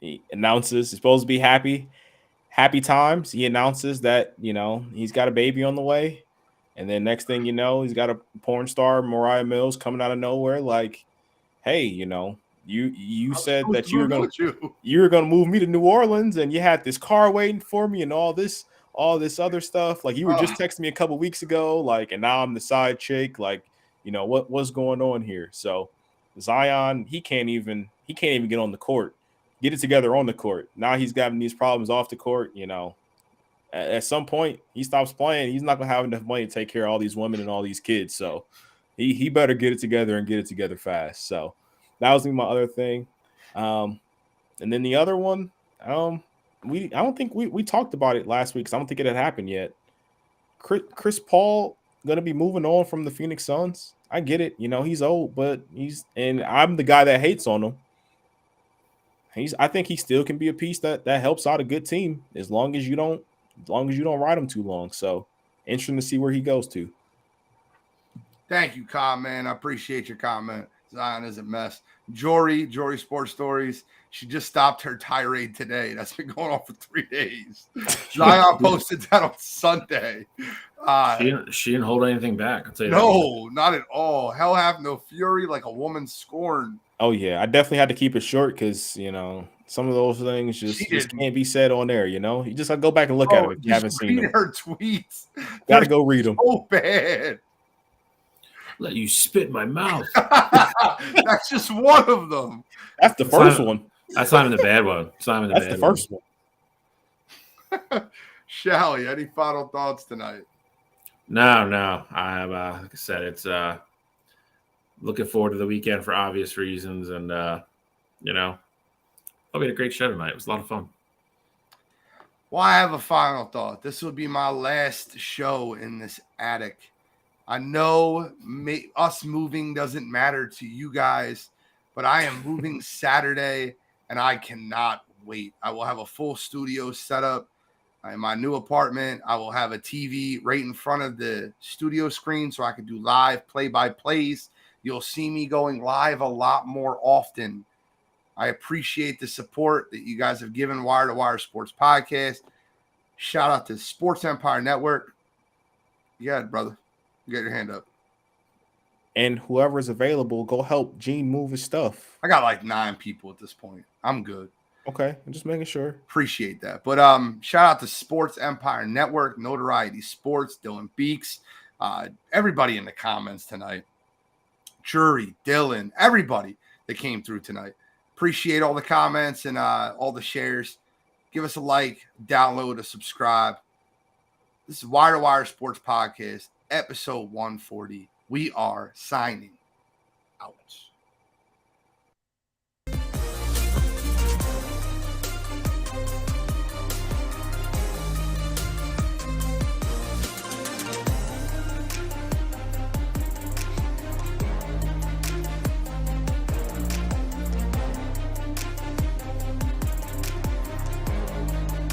He announces he's supposed to be happy times. He announces that, he's got a baby on the way. And then next thing you know, he's got a porn star, Mariah Mills, coming out of nowhere like, hey, You I'm said supposed that to you were move gonna with you. you were gonna move me to New Orleans, and you had this car waiting for me, and all this other stuff. Like you were just texting me a couple weeks ago, like, and now I'm the side chick. Like, what's going on here? So Zion, he can't even get on the court, get it together on the court. Now he's having these problems off the court. At some point he stops playing. He's not gonna have enough money to take care of all these women and all these kids. So he better get it together and get it together fast. So that was my other thing. And then the other one, I don't think we talked about it last week because I don't think it had happened yet. Chris Paul gonna be moving on from the Phoenix Suns. I get it, he's old, but and I'm the guy that hates on him. I think he still can be a piece that helps out a good team as long as you don't ride him too long. So interesting to see where he goes to. Thank you, Kyle, man. I appreciate your comment. Zion is a mess. Jory Sports Stories. She just stopped her tirade today. That's been going on for 3 days. Zion posted that on Sunday. She didn't hold anything back. I'll tell you that. No, not at all. Hell have no fury, like a woman scorned. Oh yeah, I definitely had to keep it short because some of those things just can't be said on there. You just go back and look at them if you haven't seen them. Her tweets. Got to go read them. So bad. Let you spit in my mouth. That's just one of them. That's the first one. That's not even the bad one. That's the first one. Shally, any final thoughts tonight? No. I have, like I said, it's looking forward to the weekend for obvious reasons, and we had a great show tonight. It was a lot of fun. Well, I have a final thought. This will be my last show in this attic. I know us moving doesn't matter to you guys, but I am moving Saturday, and I cannot wait. I will have a full studio set up in my new apartment. I will have a TV right in front of the studio screen so I can do live play-by-plays. You'll see me going live a lot more often. I appreciate the support that you guys have given Wire to Wire Sports Podcast. Shout out to Sports Empire Network. You got it, brother. You got your hand up. And whoever's available, go help Gene move his stuff. I got like 9 people at this point. I'm good. Okay, I'm just making sure. Appreciate that. But shout out to Sports Empire Network, Notoriety Sports, Dylan Beeks, everybody in the comments tonight. Jury, Dylan, everybody that came through tonight. Appreciate all the comments and all the shares. Give us a like, download, a subscribe. This is Wire to Wire Sports Podcast, episode 140. We are signing out.